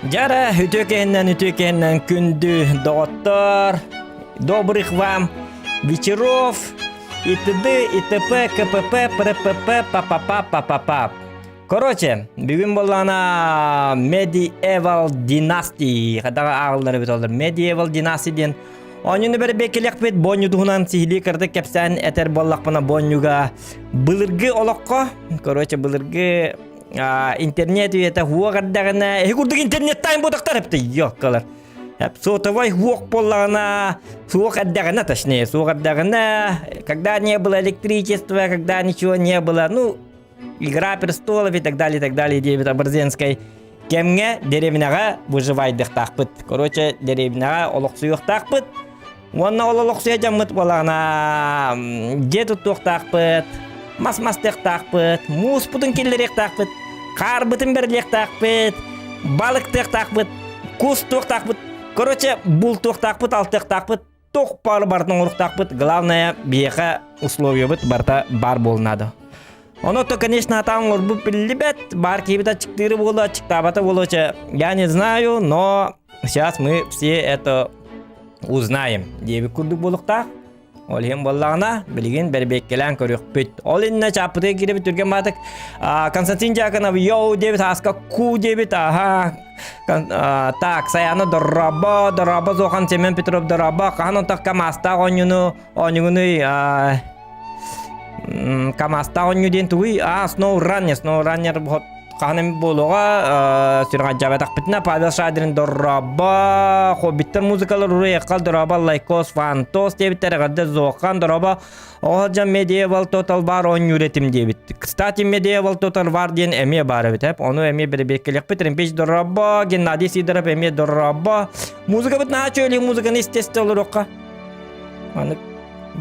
Жара, үтөкеннен күндү доктор. Добрых вам вечеров. И т.д. и т.п. КПП, ПРПП, ПАПАПА. Короче, бүгүн болана Medieval Dynasty. Кадага агылдары бит олар. Medieval Dynasty ден. Онюну бер бекелек бит боню дугунан сихили кырды кепсен этер боллакпана бонюга былыргы олокко. Короче, былыргы интернет это хуагардагана. Хигурдук интернет тайм бодактар хепти ёккалар. Сотовой хуак полана, суакаддагана, точнее, суакаддагана, когда не было электричества, когда ничего не было, ну, игра престолов и так далее, Девид Оборзенской. Кемге деревняга выживайдых тахпыт. Короче, деревняга олоксуюх тахпыт. Онна олоксуя жаммыт болана, жету тух тахпыт, мас-мастых тахпыт, муспутын келлерек тахпыт, карбытын берлек тахпыт, балыктых тахпыт, кустух тахпыт. Короче, бул тохтакпыт, алтыктакпыт, тох пары бартын уруктакпыт. Главное, бияка условия бит барта бар болнады. Оно то, конечно, там урбу пилибет, бар кибита чиктыры болу, чиктабата болуча. Я не знаю, но сейчас мы все это узнаем. Деби курдук болуктак, олхем боллагына, билигин бербеккелен көрүк бүт. Ол инне чапыты киребит түрген батык. Константин Жаканов, йоу дебит, аска ку дебит, ага. Так, саяны дораба, Зохан Семен Петров дораба, каханон так камаста онюну, камаста оню ден туи, SnowRunner, вот каханем болуга, сюрган жабатак битна, Павел Шадрин дораба, хоббиттер музыкалар уреяккал дораба, Лайкос, Фантос дебиттер, гадде Зохан дораба, Оħġa Medieval Total бар он юретим дебит. Кстати, Medieval Total бар ден эме бары бит. Ону эме бербеккелек бит. Пеш дораба, Геннадий Сидоров эме дораба. Музыка бит на чөли музыканы естественно рокка. Аны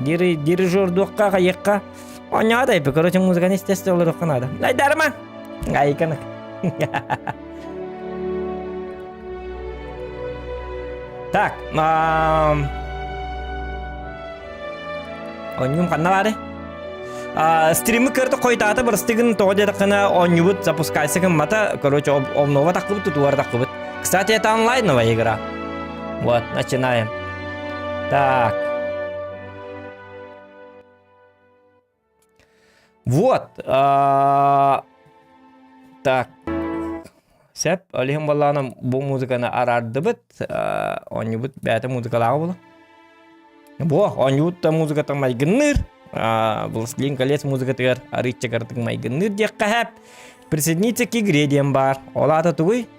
дирижер докка кайыкка. Оня да бит. Короче, музыканы естественно рокка надо. Найдарма. Гайканы. Так, онюм канна бары. Стримы кырды койдаты бір стигин тоғыда дақына онюбут запускайся кім мата. Короче, обнова тақыбыт, тутуар тақыбыт. Кстати, это онлайновая игра. Вот, начинаем. Так. Вот. Так. Сәп, олихим балланы бұл музыканы арарды бит. Онюбут бәті музыкалағы болы. Бо, онюутта музыкатың майгынныр, Властелин колец музыкатығар, арытчакартың майгынныр дек қахап. Присоединиться к игре дем бар. Олата тугуй?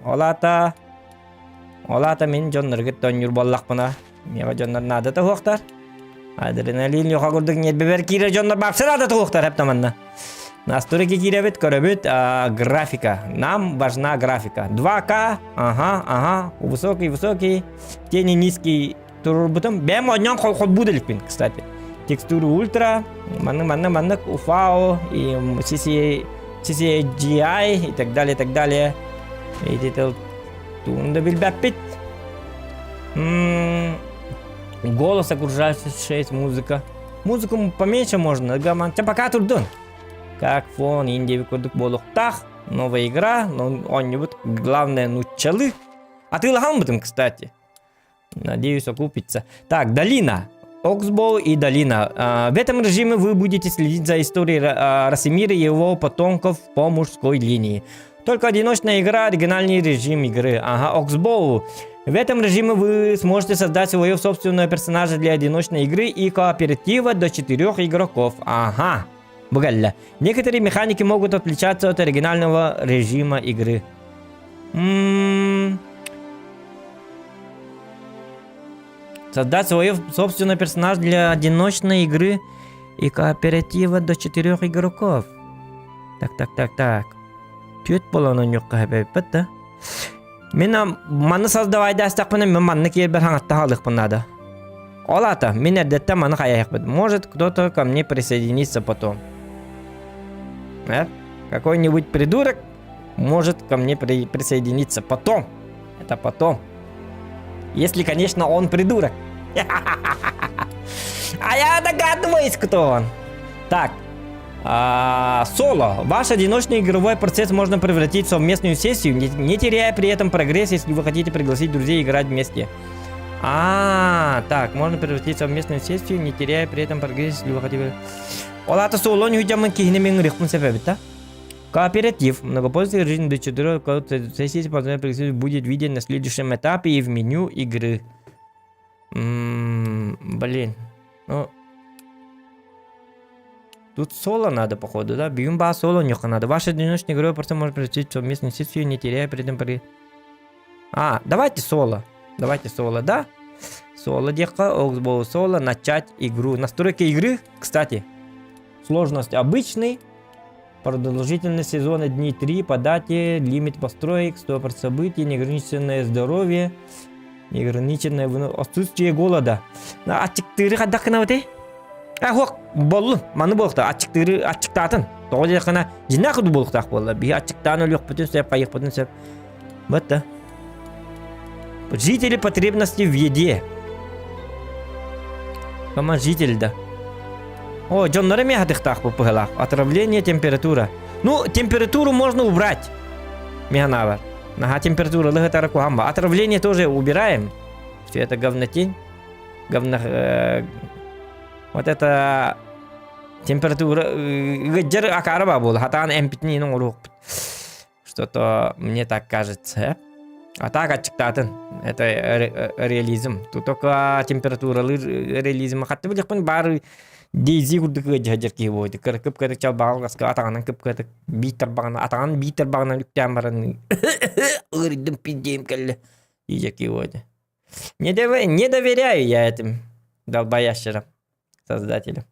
Олата мен жонныргыт тонюр боллақпына. Меға жоннар надата хуақтар. Адреналин йоқа күрдік нет бебер кире жоннар бапсыр адата хуақтар хеп таманна. Настройки киребит, көрөбит, графика. Нам важна графика. 2К, ага, высокий, тени низкий. Турбутом бем однян хол буделипин, кстати. Текстуры ультра, маннык, UFO и CCGI и так далее. И это тунда бильбапит. Голос окружающий, музыка. Музыку поменьше можно, гаман. Пока турдун. Как фон, индиви курдук болуктах. Новая игра, но он не будет. Главное, чалы. А ты лаган бутым, кстати. Надеюсь, окупится. Так, долина. Оксбоу и долина. В этом режиме вы будете следить за историей Расимира и его потомков по мужской линии. Только одиночная игра, оригинальный режим игры. Ага, Оксбоу. В этом режиме вы сможете создать своего собственного персонажа для одиночной игры и кооператива до 4 игроков. Ага. Бугалля. Некоторые механики могут отличаться от оригинального режима игры. Создать свой собственный персонаж для одиночной игры и кооператива до 4 игроков. Так. Түйет боланы нөкка хэбэббэт да. Мен манны создавай дастақпына мен манны кейбір хаңатта халықпын нада. Олата, мен әрдетті манны қаяқпыд. Может кто-то ко мне присоединиться потом. Какой-нибудь придурок может ко мне присоединиться потом. Это потом. Если, конечно, он придурок. А я догадываюсь, кто он. Так, Соло. Ваш одиночный игровой процесс можно превратить в совместную сессию, не теряя при этом прогресс, если вы хотите пригласить друзей играть вместе. Так, можно превратить в совместную сессию, не теряя при этом прогресс, если вы хотите... Олата соло не худя манки мен рихмун себебита. Кооператив. Многопользовательский режим до 4 сессий будет виден на следующем этапе и в меню игры. Блин. Ну... Тут соло надо, походу, да? Бьюмба соло нюха надо. Ваш одиночный игровой процесс может превратить в совместную сессию, не теряя при этом... Давайте соло. Давайте соло, да? Соло дека, соло, начать игру. Настройки игры, кстати. Сложность обычный. Продолжительность сезона дней 3 по дате. Лимит построек, 100% событий, неограниченное здоровье. Неограниченное отсутствие голода. Ачыктыры кадак кына бите? Хок, болу. Маны болукта. Ачыктатын. Тоғыз жақына жинақ ұды болуқтақ болы. Бі ачыктан өліқ бүтін сөп, қайық бүтін сөп. Бітті. Жители потребности в еде. Кама житель, да. Джоннары меня хатыхтах попыгалах. Отравление, температура. Ну, температуру можно убрать. Механавар. Температура лыгатара кухамба. Отравление тоже убираем. Все это говнотень. Вот это температура. Гджер акараба был. Хатан М5 ну рух. Что-то мне так кажется. А так ачыктатын. Это реализм. Тут только температура реализм. Хатты билекпен бары дейзи курдук жажырки бойды. Кыркып кырык чал багылгаска атаңанан кып кырык битер багына атаңан битер багына үктен барын. Ырдым пиздейм келли. Ижеки бойды. Не доверяю я этим долбоящерам. Создателям.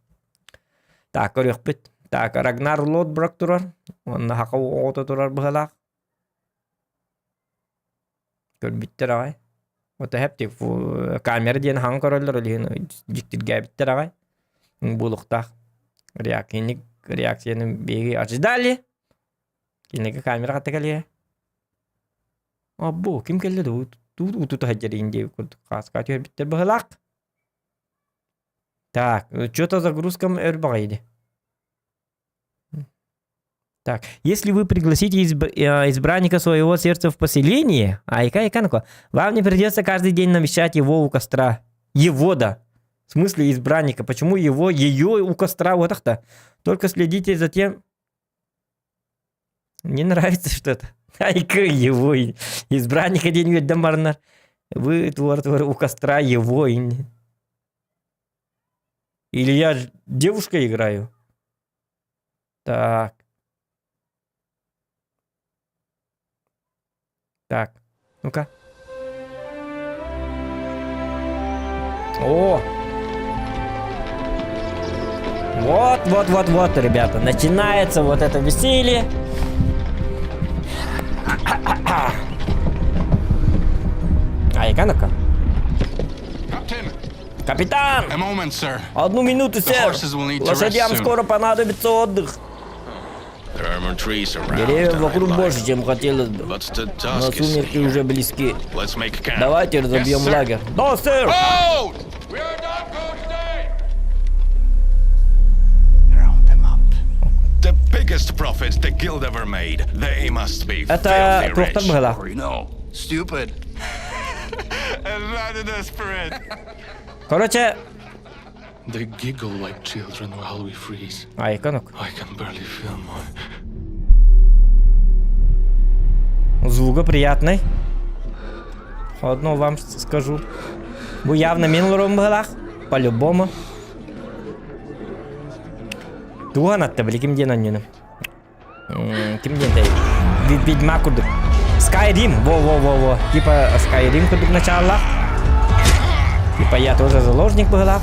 Так, көрөкпүт. Так, Рагнар Лодброк турар. Онна хака ото турар быгалак. Көрбүттер агай. Ота хептик камера ден хаң көрөлөр эле жиктирге биттер агай. Булуктак. Реакцияны беги ожидали. Кинеге камера каттыгали. Абу, ким келди? Тут хаджарин деп каска көрбүттер быгалак. Так, что-то загрузкам эрбагайди. Так, если вы пригласите избранника своего сердца в поселение, вам не придется каждый день навещать его у костра. Его, да. В смысле избранника. Почему его, ее у костра? Вот так-то. Только следите за тем... Не нравится что-то. Его избранника день дамарнар. Вы у костра его. Или я девушкой играю? Так. Так. Ну-ка. О! Вот, ребята. Начинается вот это веселье. Айка-ну-ка. Капитан! Одну минуту, сэр. Лошадям скоро понадобится отдых. Деревьев вокруг больше, чем хотелось бы. Но сумерки уже близки. Давайте разобьем лагерь. Да, сэр! Это Прохтар была. Короче... They giggle like children while we freeze. Айка-ну-ка. I can barely feel my... Звук приятный. Одно вам скажу. Вы явно минулым было. По-любому. Туганатта, бли, ким ден аннюны. Ким ден тай. Ведьма курдук. Skyrim. Во. Типа Skyrim курдук начала. Типа я тоже заложник была.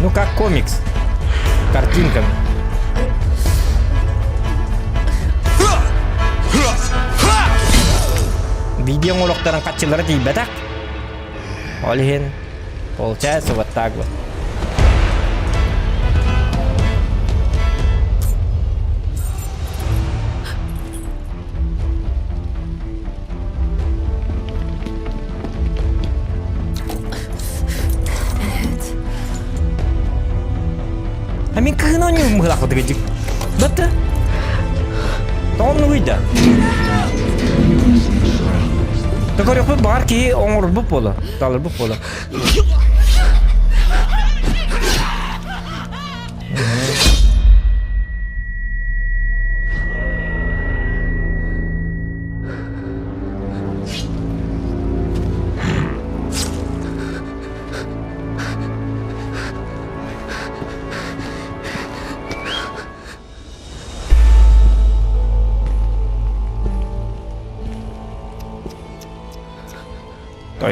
Ну как комикс. Картинками. Видео урокторын катчылары дейбе так. Олихин. Получается вот так вот. Мен кыгына не мыгылак вот этих. Да-да. Он выйда. Так орёк бар ки оңор бу пола. Талыр бу пола.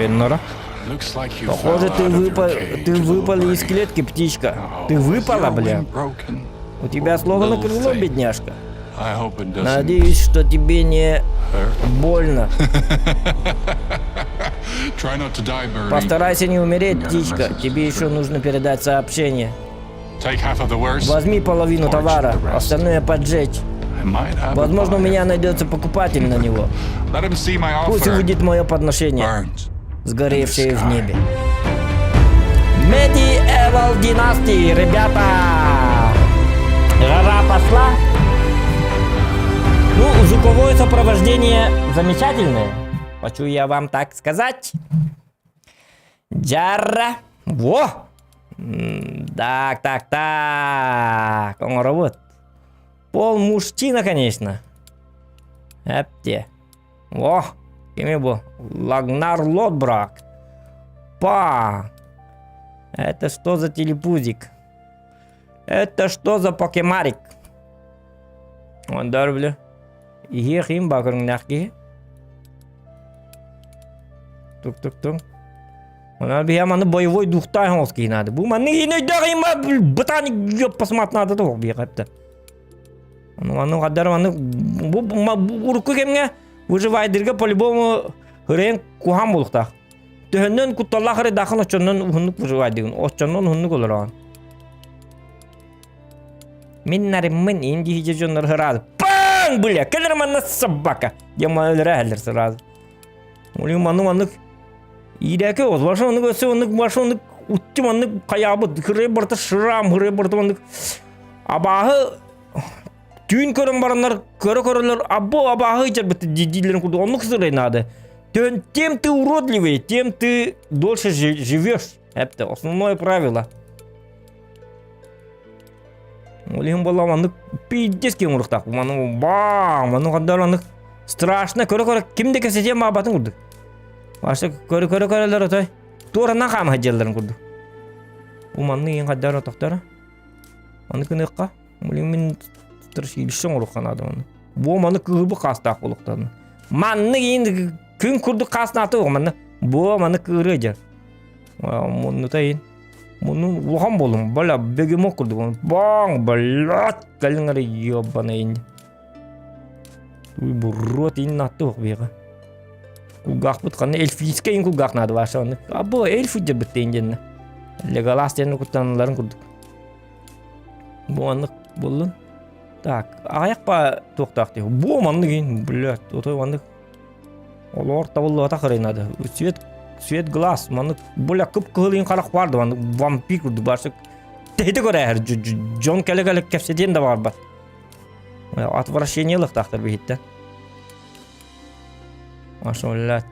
Нора. Looks like you Похоже, fell out of your ты cage. выпала из клетки, птичка. Ты Oh, is выпала, your бля. wing broken? У тебя сломано Little крыло, thing. бедняжка. I hope it doesn't Надеюсь, что тебе не hurt. больно. Try not to die, Birdie. Постарайся не умереть, птичка. Тебе еще нужно передать сообщение. Take half of the worst. Возьми половину товара, остальное поджечь. I might have a Возможно, у buyer. меня найдется покупатель на него. Let him see my Пусть offer. увидит мое подношение, Burns. сгоревшее в небе. Medieval Dynasty, ребята! Жара пошла. Ну, звуковое сопровождение замечательное. Хочу я вам так сказать. Джара. Во! Так. Он работает. Пол мужчина, конечно. Эпте. Во! Кем был? Лагнар Лотбрак. Па! Это что за телепузик? Это что за покемарик? Он дорблю. Hier им бакырнахки. Тук. Он объяма на боевой духтай хонский надо. Бума не дарима ботаник ёпас мат надо то бьехапта. Ну гадар маны бу урку кемге выживайдырга по-любому хрен кухам булукта. Төннөн кутталлахыры дахын очоннон ухунук выживайдыгын. Очоннон ухунук олоран. Миннарыммын инди хижоннор хырады. Пан, бля, келер манна собака. Я малыралер сразу. Улим ману иреке оз башоны көсөнык башоны уттиманы каябы хыры барта шрам хыры барта маны абахы түйін көрін барандар көрілер абахы ичер бітті дидилерін курду онны кысырай нады. Тем ты уродливый, тем ты дольше живешь. Это основное правило. Улим была маны пиздецкий мурықтақ. Маны қандар маны страшно көрі кімде кәсетен бабатын курду. Башы көрі отой. Тураннан қамы хаджерлерін курду. Уманны ең қаддар отақтары. Маны күніыққа. Улим мен ilişkin olukkan adamın. Bu manı kıbı kastaq oluktan. Manı indi gün kurdu kasnatı o manı. Bu manı kırıcı. Bunu tayin. Bunu vaham bolum. Bala begimo kurdu. Bang balat kalınları yobana indi. Bu rot innatı o bir. Kugaq bit kanı elfiske in kugaq nadı başanı. Abo elfice bitti indenne. Legalaslarını kutanların kurduk. Bu anlık buldun. Так, аяқ па тоқтақ дейі. Бұл манны кейін, блядь, отой манны. Олар табылы ата қырайнады. Свет глаз, манны, бля, күп кығылын қарақ барды, манны, вампир күрді баршық. Тейті көрі әр, Джон кәлі кәпседен де бар бар. Отвращениялық тақтыр бейітті. Маша, блядь.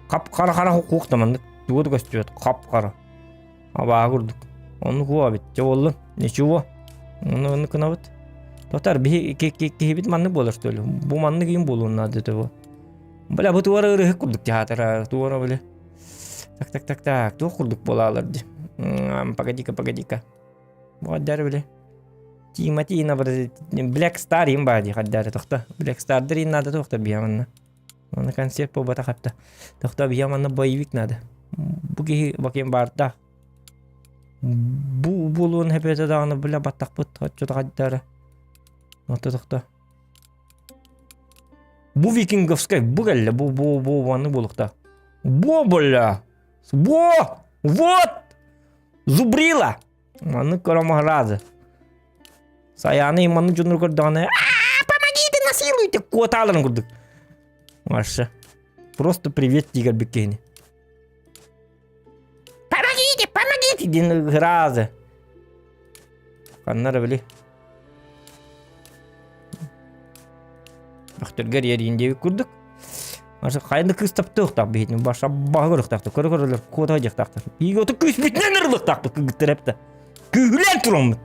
Қап-қара қуқты манны, дуыды көстет, қап-қара. Аба күрдік. Onu kuva bit. Çoğulun. Nechuva. Onu kınavut. Tohtar bir kehibit manlık bolar söyle. Bu manlık iyi bolun adı tabi. Böyle bu tuvara ırık kurduk tihatara. Tuvara böyle. Tak. Tuh kurduk bolalardı. Pagadika. Bu adar böyle. Timati ina böyle. Black Star im badi haddar tohta. Black Star'dır in adı tohta bir yamanna. Onu konsept bu bata kapta. Tohta bir yamanna boyvik nadı. Bu ki bakayım barda. Bu bulun hepete dağını bile battak bıt çoğda kadar. Notadıkta. Bu vikingovskay bu gelle bu vanı bulukta. Bu bile. Bu. Вот. Зубрила. Маны коромагразы. Саяны маны жонур көрдөгөнө. Помогите, насилуйте. Коталарын көрдүк. Маша. Просто привет, тигр бекени. Идин гразы. Ханнар били. Ахтыргар еринде курдук. Аша кайында кыз таптык так бетин баша багырык такты. Көрөрлөр кода жак такты. Иге отук күз битнен ырлык такты кыгыттырапты. Күгүлен турам.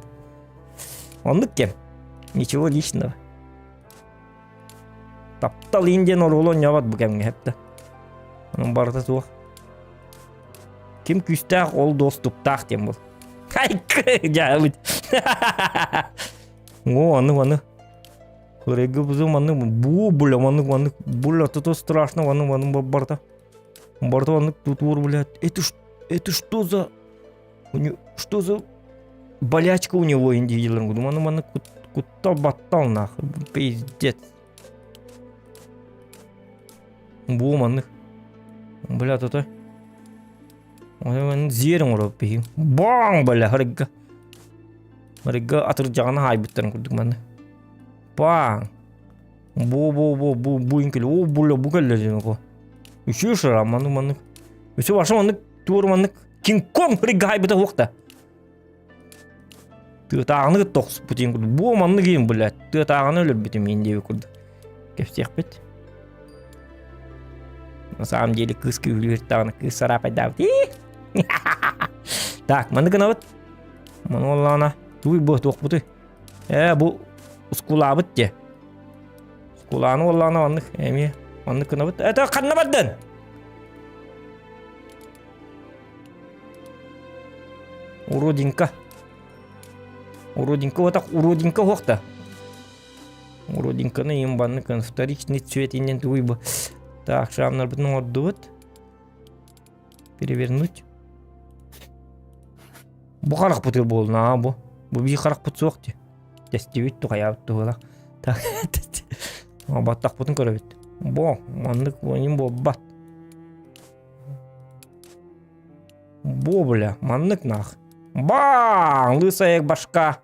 Ондук кем. Ничего личного. Таптал инден оролон ябат бу кемге хепте. Анын барда туак. Ким күстак ол достук так тем бул. Ай, жабыт. О, аны. Хореге бузум аны бу булам аны була то страшно аны барда. Барда аны тутур, блядь. Это что за болячка у него индивидуально? Думаю, аны кутта баттал нахуй. Пиздец. Бу аны. Блядь, это. Аны зерин урап пи. Баң, бля, хореге. Хореге атыр жагына хайбыттарын курдук маны. Баң. Бу инкеле. О, бля, бу келе жинoko. Үшү шара маны. Үшү башы маны тур маны Кинг-Конг хореге хайбыта вакта. Тыгытаганы токс путин курду. Бу маны кийин, блядь. Тыгытаганы өлөр битим индеби курду. Кепсек бит. На самом деле кыз күйгүлүртаганы кыз сарапай дабыт. Так, маны кына бит. Маны оллана. Туй бу ток бути. Бу скулабыт же. Скуланы оллана маны. Эми маны кына бит. Это канна баддан. Уродинка вот так уродинка вокта. Уродинканы имбаны кын вторичный цвет инен туй бу. Так, шамнар бітін орды бұд. Перевернуть. Бұ қарақ бұтыр болын, бұ. Бұ бей қарақ бұт соқ де. Тәстевет тұға ябытты болақ. Так, баттақ бұтын көрі бет. Бұ, маңдық бұнын бұ бат. Бұ, бля, маңдық нақ. Баң, лысая башка.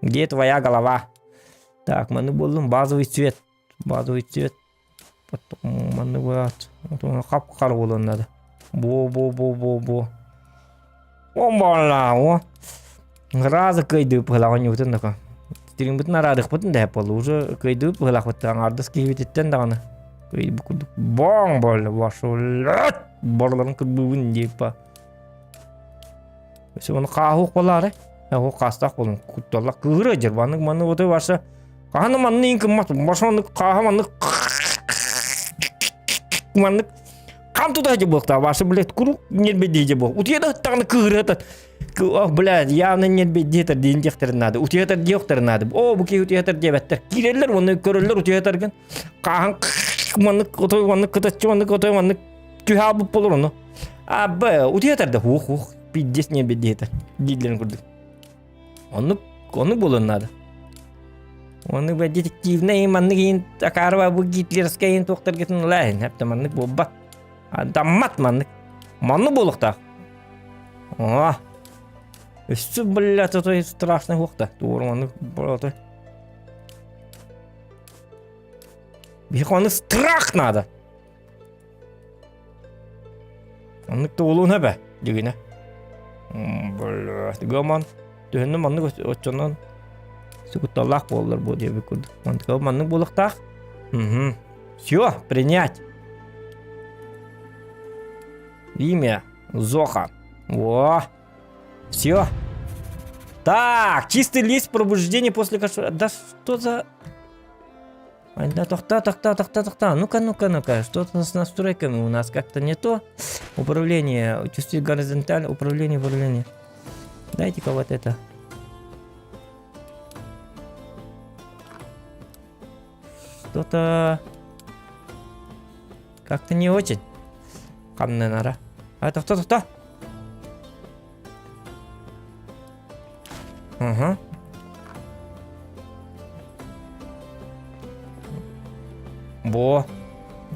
Где твоя голова? Так, маңдық болын базовый цвет. Базовый цвет. Потом маны вот хап-хар болон надо. Бо. Омбала, о. Разы кайды пылаган өтін дақы. Стерин бұтын арадық бұтын да әпалы. Уже кайды пылақ бұтты. Аңардыс кейбеттен дағаны. Кайды бұкылдық. Баң балы. Башы олат. Барларын күрбуын дейіп ба. Өсі оны қағуқ болары. Ол қастақ болын. Күтталақ күгірі жер. Маны өті башы. Қағаны маны енкім мат. Башы оны қаға маны маны камтуда же болта, ваши, блядь, куру нет бедеже бол. У тебя так на кырата. О, блядь, явно нет бедетер, дендехтер надо. У тебя это дехтер надо. О, буки у тебя это дебеттер. Киреллер, он көрөллер у тебя это ген. Кахан маны котой маны котачон котой маны кюхабы полуно. А б, у тебя это хух, пиздец нет бедетер. Дидлен курды. Он болон надо. Он бы детективный маннигин такарва бу гитлерскайын тоқтар кетин лайын. Хәпті манник бұл бат. Адаммат манник. Манны болықта. О. Үсті, блядь, это страшный хоқта. Тур манник болықта. Бих манник страх надо. Манник олуын әбі. Дегіне. Блядь, гаман. Түйінні манник өтчонан. Сукуталлах болдыр бұл дебі күрді. Мантықы манның болықтақ. Все, принять. Имя Зоха. О, все. Так, чистый лист пробуждения после кошмара. Да что за... Да, тохта. Ну-ка. Что-то с настройками у нас как-то не то. Управление. Чувствую горизонтально. Управление. Дайте-ка вот это. Что-то как-то не очень. Камная нора. А это кто? Ага. Во.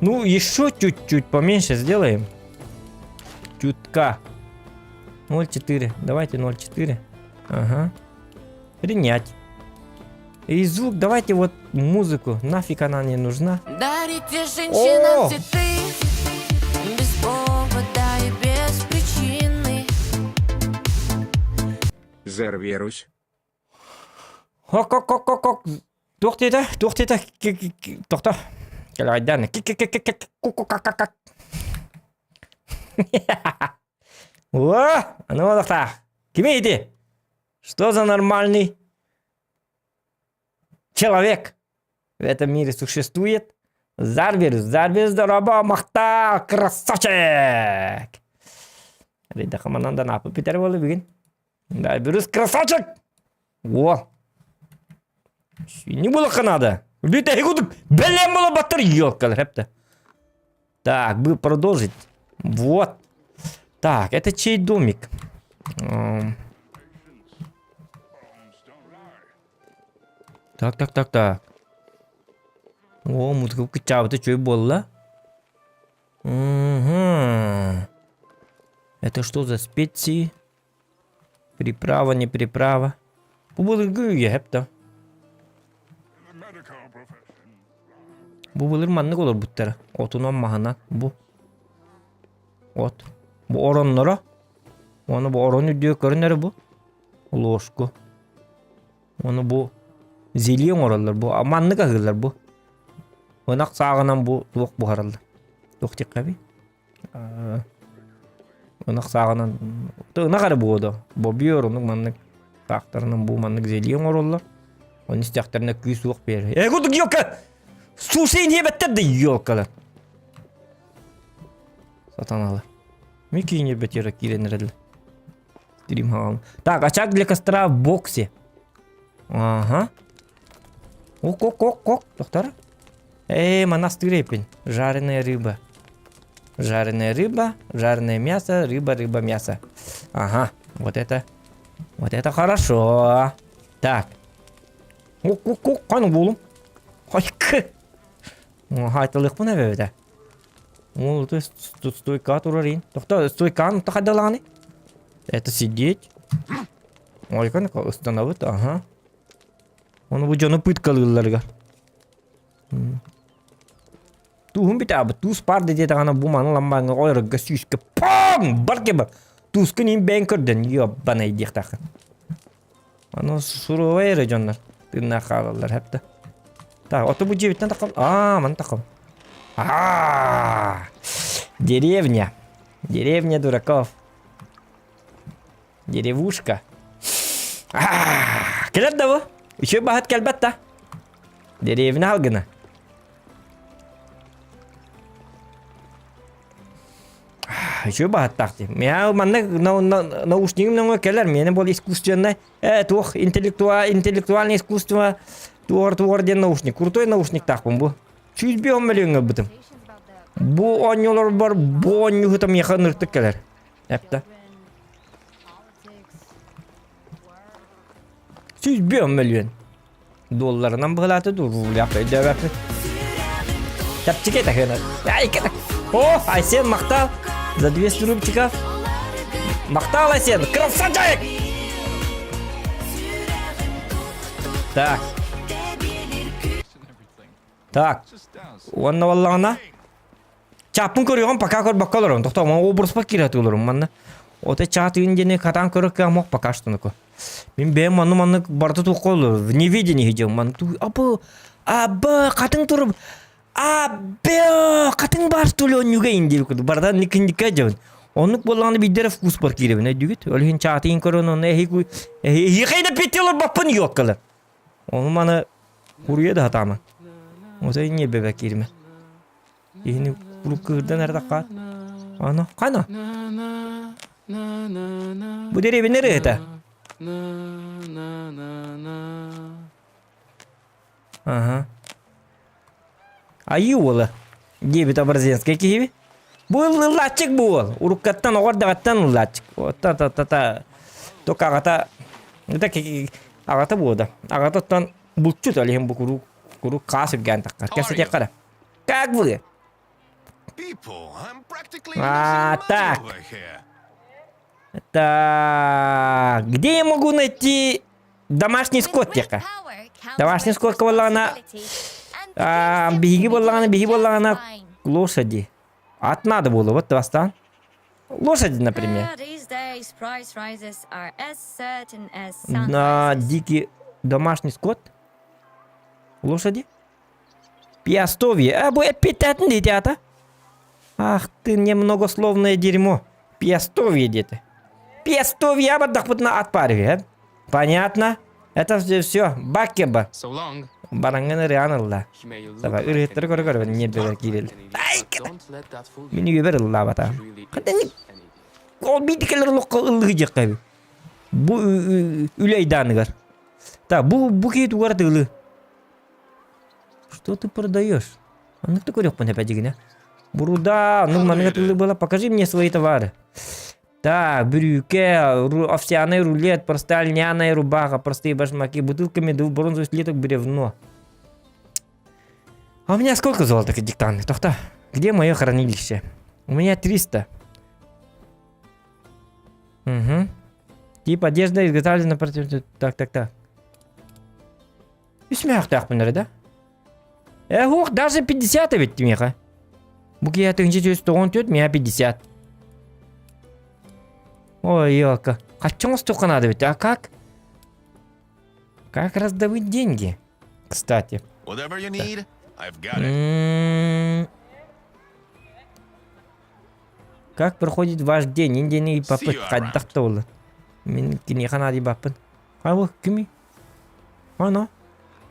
Ну, еще чуть-чуть поменьше сделаем. Чутка. 0,4. Давайте 0,4. Ага. Принять. И звук, давайте вот музыку. Нафиг она не нужна. Дарите женщинам цветы без повода и без причины. Зервирусь. Хок. Тоқтайды. Тоқта. Кел айдан. Кик. О, а ну тоқта. Кім еді? Что за нормальный человек в этом мире существует? Зарвирус, здорово, мақта, красавчик! Рейда қамананда напы питер болы бүгін. Зарвирус, красавчик! О! Не было канада. Лита хигудук, белем было баттыр, ёлкалар, хепті. Так, бы продолжить. Вот. Так, это чей домик? Так. О, музыка кычабы, ты чё и болла? Угу. Это что за специи? Приправа, не приправа. Бубылыр я хепта. Бубылыр маннык olur буттары. Отунан махана бу. От. Бу ороннора. Оны бу орон үдüyor көрүнөр бу. Ложку. Оны бу зелен оралар бу. Маннык агылар бу. Онак сағынан бу туок бухарылды. Туок тек каби. Онак сағынан тына кары бу ода. Бу биоронук маннык тактарынан бу маннык зелен оралар. Оны истяктарына күй суок бер. Гудук ёка. Сушей не беттерди ёкалар. Сатаналы. Мики не бетера киленерли. Стрим. Так, очаг для костра в боксе. Ага. Ок. Доктор. Монастырь репень. Жареная рыба. Жареное мясо, рыба, мясо. Ага, вот это хорошо. Так. Ок, кайны болум. Хайкы. Хайтылык мына бебеде. Ол тут стойка турарин. Доктор, стойканы тахадаланы. Это сидеть. Ой, как установить, ага. Оны бу жана пыткалыларга. Туһун бит абы туус бар деди тагана бу маны ламбаңга ойрыгга сүйүскө пам барке бар. Туускун ин бен көрдөн ёббана идик такы. Аны суровайры жоннар. Тына калалар хепте. Так, ото бу жебиттен такам. Ман такам. Деревня. Деревня дураков. Деревушка. Келет да бу? Еще бахат келбетта. Деревня алгына. Еще бахат такти. Меня манны наушнигим келер. Меня был искусственное. Тух интеллектуальное искусство. Туор ден наушник. Крутой наушник такпын бу. 100 миллион бутым. Бу аньолар бар. Бу аньюхы там яхан ыртык келер. Эпта. 100 миллион долларынан бұғылаты дұрғыл япы дөбәпі. Тәпчік етак өні. Әйкетак. О, Айсен мақтал. За 200 рубчиков. Мақтал Айсен. Красавчик! Так. Онна валлағына. Чапын көріған пака көр баққа оларым. Тоқта, ома обырыс бақ кереті оларым. Манна. Ота чаты үйіндені катан көрік көмок пака штыныку. Мен бәйім манны барды туқ олар. В неведении хидем. Абы, қатын тұрып. Қатын бар столы он юга инди. Бардан никіндіка жауын. Онық болғаны бидері вкус бар керебін. Әдігіт. Өлген чаты үйін көрін. Ехейді петелер бапын yok қалар. Оны маны құруеді хатамы. Ота не бәбәк кереме. Ехені құрып кірден әрді қат. Ана, қайна? Бұ деребі нері еті? Ага. Айы олы. Дебет образенская киеви. Бұл латчик бұл. Уруккаттан оғардағаттан латчик. Та-та-та-та. Тоқ ағата. Ағата болды. Ағататтан бұлтчут әліхен бұл құру қасып гән таққар. Кәсі тек қара. Как вы? Так. Так. Где я могу найти домашний скот тека? Домашний скот кавалана. Беги боллана лошади. Ат надо было, вот бастан. Лошади, например. These days, price rises are as certain as На sunrises. дикий домашний скот. Лошади. Пиастовье. А, бой, питательные ребята. Ах ты, немногословное дерьмо. Пиастовье где-то. Пиастовье, а вот на отпарве. Понятно? Это все. Бакеба. So long. Баранганы реально. He may look Давай, like ürütleri koru koru. Не берер кирил. But don't let that fool you. Мені үйбер ылла бата. He really Хата не is an idiot. Ол битикелер лоққа ыллығы жақ қабы. Бұ үлей данығар. Так, бұ кейт уғар тығылы. Что ты продаешь? А ну кто корёк опять дегене? Буруда, ну манга тылы была. Покажи мне свои товары. Так, брюке, овсяный рулет, простая льняная рубаха, простые башмаки, бутылка меду, бронзовый слиток, бревно. А у меня сколько золота диктанты? Тохта, где мое хранилище? У меня 300. Угу. Тип одежда изготовлена против... Так. И смех так, да? Ох, даже 50 ведь меха. Букет инженер 114, меня 50. Ой, елка. А чё столько надо ведь? А как? Как раздавать деньги? Кстати. Whatever you need, I've got it. Как проходит ваш день? Индийный See папа you around. каддахтоулы. Мен кинехана ди баппын. Ау, кими? Ано.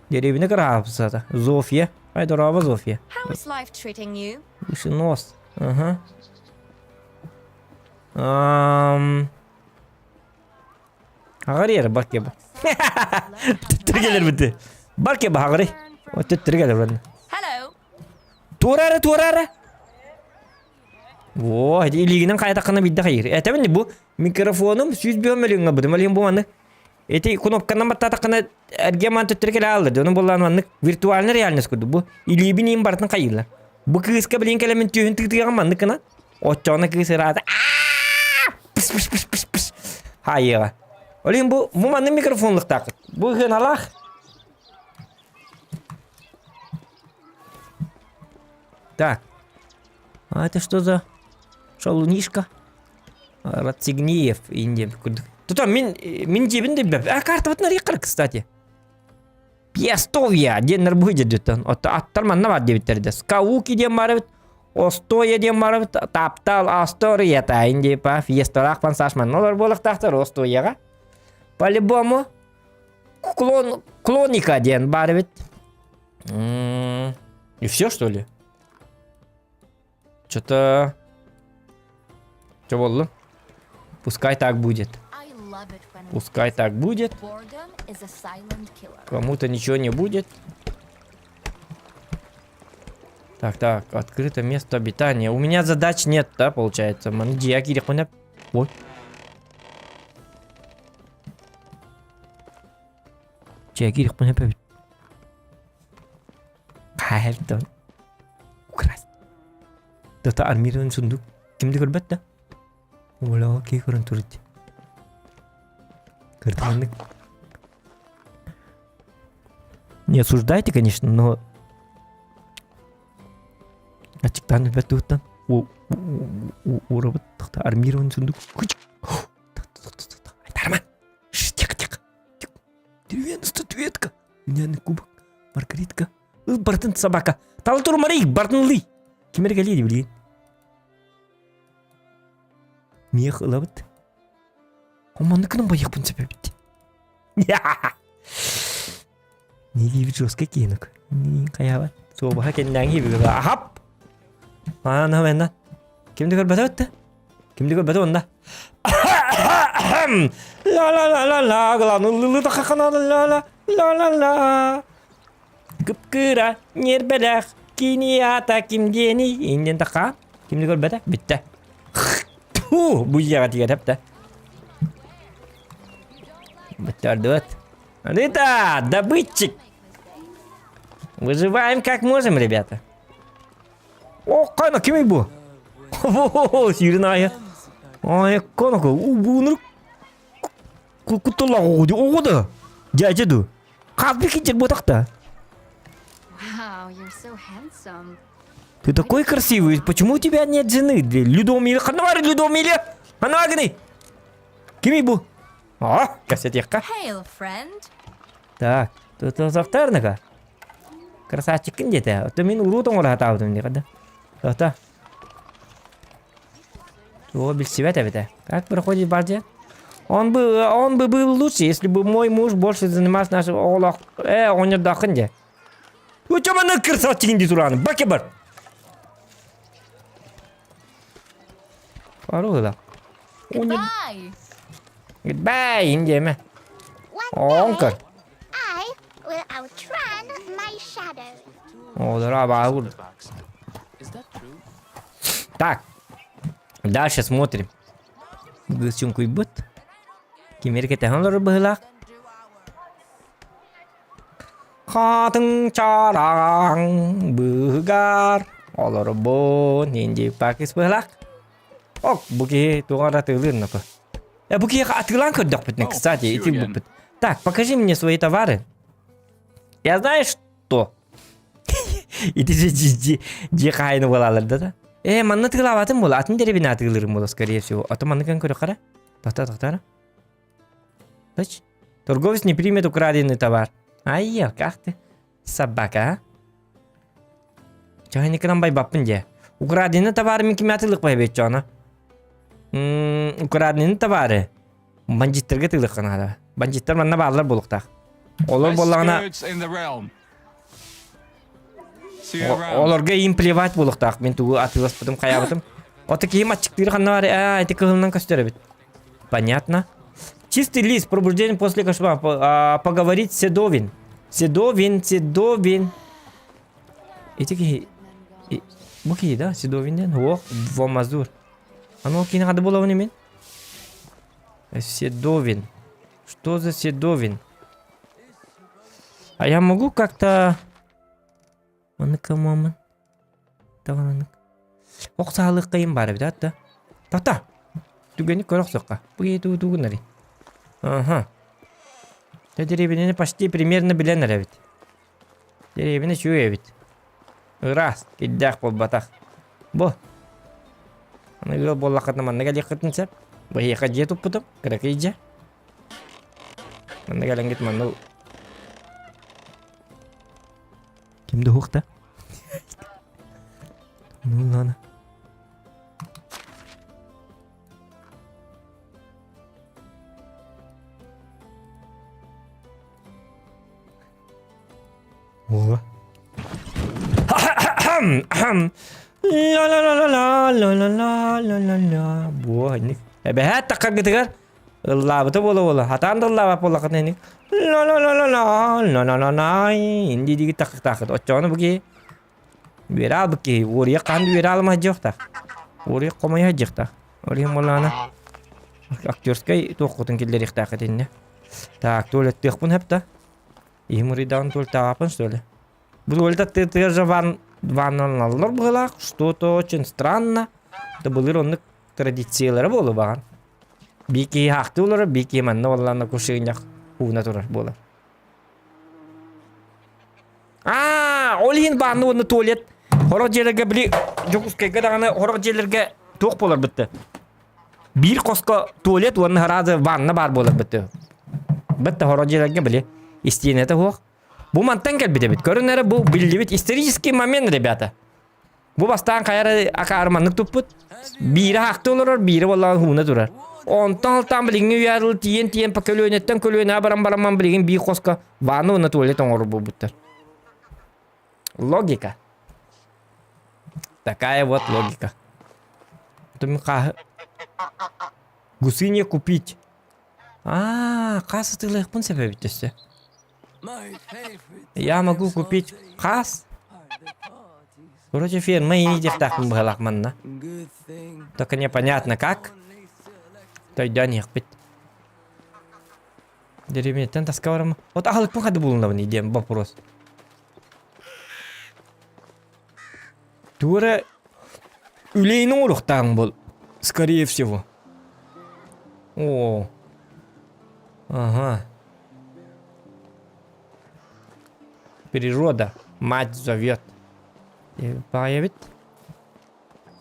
Деревня крабсата. Зофия. Ай, дорога Зофия. How is life treating you? Выше нос. Ага. Агарер баркеба. Тиргелер бите. Баркеба агари. Вот тиргелер бен. Hello. Турара. Во, илигинен кайтакына бидде хайыр. Это мен бу микрофоным сүз бөмөлүңө бу. Демелин бу аны. Эти кнопканы баттатакына эргеман тиргеле алды. Оны буллан аны виртуальный реальность куду. Бу илибин имбартын кайыла. Бу кыска билен келемен түйүн тигдиган мандыкына. Оччоны кысырады. Пис. Хайыга. Олин бу маны микрофонлык такыт. Бу ген алах. Так. А это что за шалунишка? Рацигниев индия. Тут там мин жебинде беп. А карта вот нарикар, кстати. Пиастовья, денер будет дютан. Аттар манна бар дебиттерде. Скауки дем барыбыт. Остоя дем барыбыт. Таптал Астория та индия па. Фиесторак пансашман. Олар болық тахтар Остояга. По-любому. Клоника ден барыбыт. И все, что ли? Что-то... Что было? Пускай так будет. I love it when Пускай так будет. boredom is a silent killer. Кому-то ничего не будет. Так, открыто место обитания. У меня задач нет, да, получается? Мандиаки рехуня. Ой. Чеки рехуня пебит. Хайртон. Украс. Дота армированный сундук. Кимди көрбөт да? Ола, кей көрін турит. Кыртманнык. Не осуждайте, конечно, но... Ачыктан бәттуттан. Урабыт тақта армированный сундук. Айтарман. Тихо. Деревянная статуэтка. Льняный кубок. Маргаритка. Бартын собака. Талы тур марик, бартынлы. Кемерге леди, блин. Мех ылабыт. Оманныкының баяқ бұн себебіт. Не дейбіт жосқа кейінік. Не қаябат. Собаға кенден кейбігі. Ахап! Ана менна. Кімді көрбәті өтті? Кімді көрбәті онда? Ла-ла-ла-ла-ла. Главный тақақана. Ла-ла-ла. Күп-күра. Нербәләқ. Кини ата кимдені. Инден тақа. Кімді көрбәті? Бітті. Бұл жаға тегер әпті. Бітті. Это добытчик. Выживаем как можем, ребята. О, қайна, кемей бұл? О, сиренайы. Ай, қанақа, бұныр құттылағы оғыды. Жайжыды. Қазбек кетер бұтақта. Wow, you're so handsome. Ты такой красивый, почему у тебя нет жены? Людомила, ханавар Людомила! Ханагни! Кимибу? О, кассетехка. Hail, friend. Так, тут завтарнага. Красавчик где-то. То мин урутон ола хатаудым не када. Тота. То без себя-то ведь. Как проходит бардия? Он бы был лучше, если бы мой муж больше занимался нашим олах. Он не даханде. У тебя на красавчик инди туран. Бакебар. Парола. Goodbye. Goodbye, инди ме. One Онкар. day, I will outrun my shadow. О, да, баур. Так. Дальше смотрим. Гусюнку и бут. Кимерке технолор была. Хатын чаран быгар. Олор бо нинди пакис была. Ок, буки туара тылын напа. Буки я отылан коддок битник, кстати, see you эти again. бупит. Так, покажи мне свои товары. Я знаешь что? И ты же дихайну была, да? Манна тылаватым была, атын деревина тылырым была, скорее всего. А то манна кан көрөкара. Тахта. Тач. Торговец не примет украденный товар. Ай, как ты? Собака, а? Чага не крамбай баппын же. Украденный товар мен кеме атылык бай бет жана. Украденный товары. Бандиттерге тылык канада. Бандиттер манна баалар болуктак. Олар боллагана Best goods in the realm. See you around. оларга им плевать болуктак. Мен тугу атылыспытым, каябытым. Оты кийим ачыктыр ханна бар. Эти кылынан көстөрө бит. Понятно. Чистый лист, пробуждение после кошмара. Поговорить Седовин. Седовин. Эти буки, да, Седовин. О, в Мазур. А ну, кино надо было мне. Седовин. Что за Седовин? А я могу как-то... Маман. Таван. Оксалык кайым бар бит, да? Та. Түгени көрөк сокка. Буги тугунари. Ага. Деревини почти примерно биленер бит. Деревини чуе бит. Раз, киддак бол батак. Бо. Аны гыл боллакатна маннага леккетинсеп. Бай хажет туппутум. Кракыйжа. Маннага лангит манну. Кимди хукта? Ну ладно. О. Ла. Бо, ник. Бе такка гитгар. Лабыты бола. Хатанды лабап болакат ник. Ла. Инди диги так. Очоны буги. Бирал буги. Ория канды бирал ма жокта. Ория комая жокта. Ория молана. Актерской тоқутын келдер ихтақ етенне. Так, туалет тықпын хепта. Имуридан туалет тағапын, что ли? Бұл туалет ты же ванналар бұғылақ. Что-то очень странно. Это бұлыр онық традициялары болу баған. Бейке хақты олары, бейке манна оларына көшігін жақ хуына тұрар болар. Ол ең бағынны оны туалет. Хорақ жерлерге білі, жоқұскайға дағаны хорақ жерлерге тоқ болар бітті. Bir koska tuvalet onun herhalde vanna var bolar bitti. Bitti horojlarga bile. İsteyenete hoq. Bu mantan gel bit. Görünere bu bildiğit исторический момент, ребята. Bu bastan kayara akarmanlık tuput. Biri hakta olur, biri vallahi huna durar. Ondan tam bilgin uyarıl tiyen pakölönetten kölöne baram bilgin bir koska vanna onun tuvalet olur bu bitti. Логика. Такая вот логика. Гусыня купить. Касс ты легпун себе видишься. Я могу купить касс. Вроде фирма и не так мбалахманна. Только непонятно как. То да не хпит. Деревня тента скором. Вот ахлык пухады булнавын идем вопрос. Тура үлейнің ұрықтағың бол. Скорее всего. О. Ага. Природа. Мать зовет. Baya bit.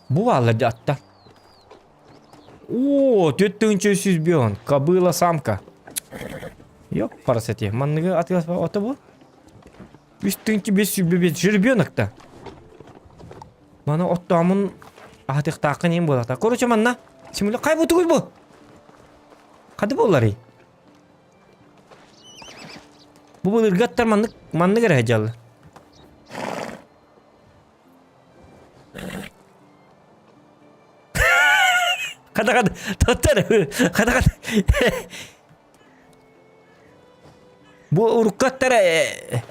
Bu varlar hatta. Oo, 4300 biyon. Kabıla samka. Yok paraseti. Manlığı atıyoruz ota bu. 3500 bibet jirbiyonak da. Bana ottamın atık takın yem bolakta. Koruça manna. Şimdi kaybotu bu. Hadi bolları. Bu ırgatlar manlık arayacalı. Kada. Tatar. Kada. Bu urukatlara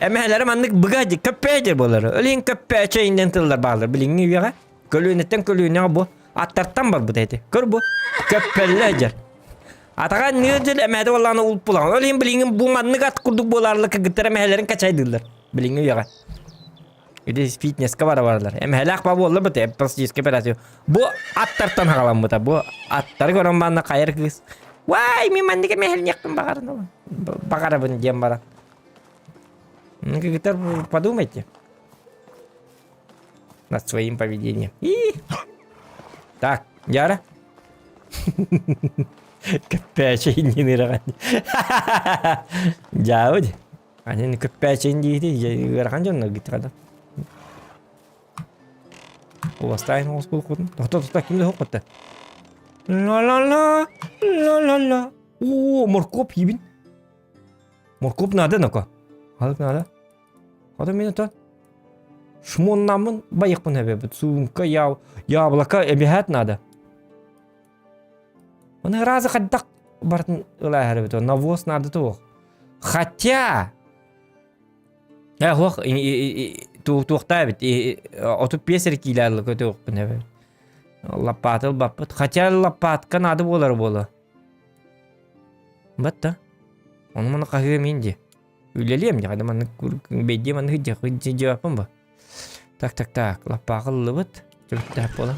emehlere manlık bıgacı köppeğidir bunları. Öleyin köppeğe çayından tırlar bağlar. Bilin ne ya? Kölüğünetten kölüğüne bu. Atlartan var bu dedi. Gör bu. Köppeli acar. Atakan niyecil emehde vallahına ulup bulan. Öleyin bilin bu manlık at kurduk bularlık gıtır emehlerin kaçaydırlar. Bilin ne ya? Öyle fitness kavara varlar. Emehler akbabı olur bu te. Pasiske operasyon. Bu atlartan hakalan bu da. Bu atları gören bana kayır kız. Vay mi mandık emehlini yaktım bakarın oğlum. Bakara bunu diyen bara. Как-то подумайте над своим поведением. Так, Яра. Köppeğe indiğini rakan. Jauh. Anne köppeğe indiğini rakan canına gitti kadar. O hastayın hoş bulduk. Doktor kimde hokattı? La la la la la la. Oo, morkop yibin. Morkop nada nako? Halık nada? Hadi minutan. Şumon namın bayık pun hebe. Sumka yablaka ebihat nada. Mana razı kaddak bartın ılay hebe to. Навоз nada to. Хотя. Ya hoq tuqta bit. Otup peser kilarlı kötü hoq pun hebe. Lapatıl bapat. Хотя lapatkan adı bolar. Batta. Onu mana kahve mindi. Üleliyim ya kadar mana bedi mana hıcı cevapım bu. Tak. Lapakıl bit. Çok da pola.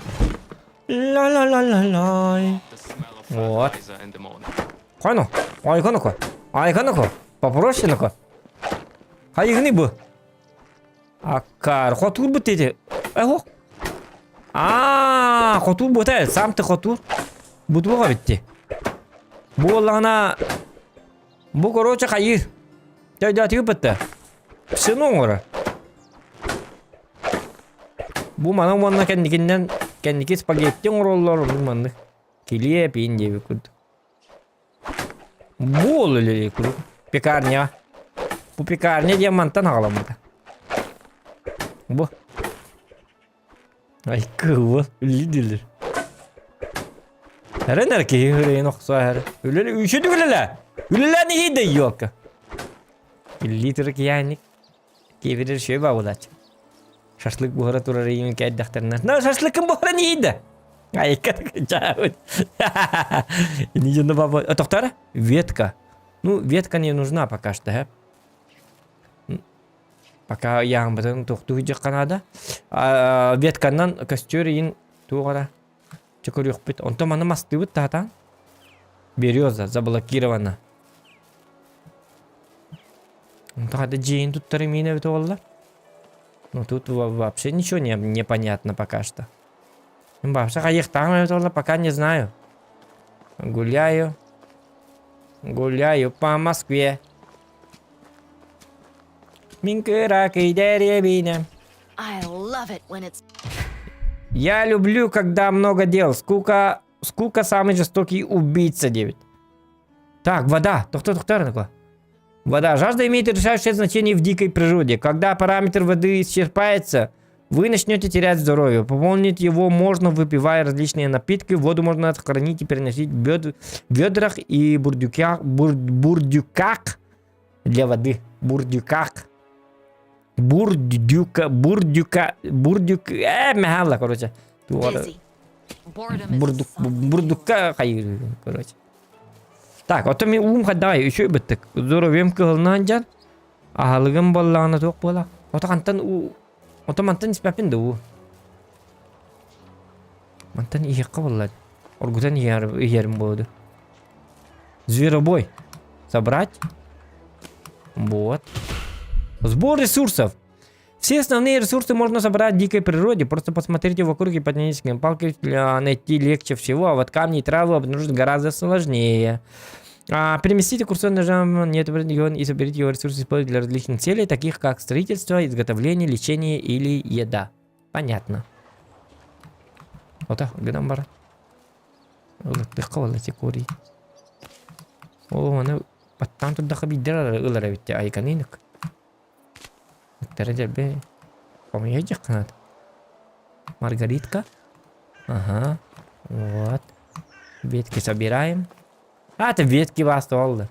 La la la la la. Вот. Kono. Aykanı ko. Попроще ko. Hayır bu. Akar. Xotur bu dedi. Hoq. Xotur bu te. Samtı xotur. Bu bitti. Bu olana bu короче hayır. Dayı bitti. Sınır ora. Bu mana kendiki spagetti rollar manlı. Kiliye pin diye bir kurdu. Bu oluyor kurdu. Pekarnya. Bu pekarnya dia mantan ağlamadı. Bu. Ay kıvıl. Lidilir. Her erkeği hırayın oksa her. Öyle üşüdü öyle. Öyle ne de yok. Litre ki yani. Kevirir şey bağlaç. Şaşlık buhara turarıyım ki aydaklarına. Ne şaşlıkın buhara neydi? Ay качают. Не нужно баба. Доктора? Ветка. Ну, ветка не нужна пока что, Пока я потом тухтуйдик Канада. Ветканан костюрин тугара. Чекурюх бит. Он там она масты вот тата. Береза заблокирована. Ну, тогда джин тут термины это волла. Ну, тут вообще ничего не понятно пока что. Вообще, каких там это пока не знаю. Гуляю по Москве. Минкыракой деревня. I love it when it's Я люблю, когда много дел. Скука самый жестокий убийца, 9. Так, вода. Доктор такой. Вода. Жажда имеет решающее значение в дикой природе. Когда параметр воды исчерпается, вы начнете терять здоровье. Пополнить его можно, выпивая различные напитки. Воду можно хранить и переносить в ведрах и бурдюках для воды. Бурдюк. Мехала, короче. busy. Boredom is a sign. Бурдюка, короче. Так, ото мен уым хаддай, үшөй біттік. Здоровьем кығылынан жан. Ағалығым боллағына тоқ болақ. Ото қантан ото мантан испәпінді у. Мантан иеққа боллады. Оргутан иерім болды. Зверобой. Собрать. Вот. Сбор ресурсов. Все основные ресурсы можно собрать в дикой природе. Просто посмотрите вокруг и поднимитесь к палке, найти легче всего, а вот камни и травы обнаружить гораздо сложнее. Переместите курсор нажимом «Нет» регион и соберите его ресурсы использовать для различных целей, таких как строительство, изготовление, лечение или еда. Понятно. Вот так, гнам бар. Ты хавала секури. О, она там тут дахаби дера уларавит, а иканинок. Терезербе. Помоги канат. Маргаритка. Ага. Вот. Ветки собираем. Это ветки вас толды.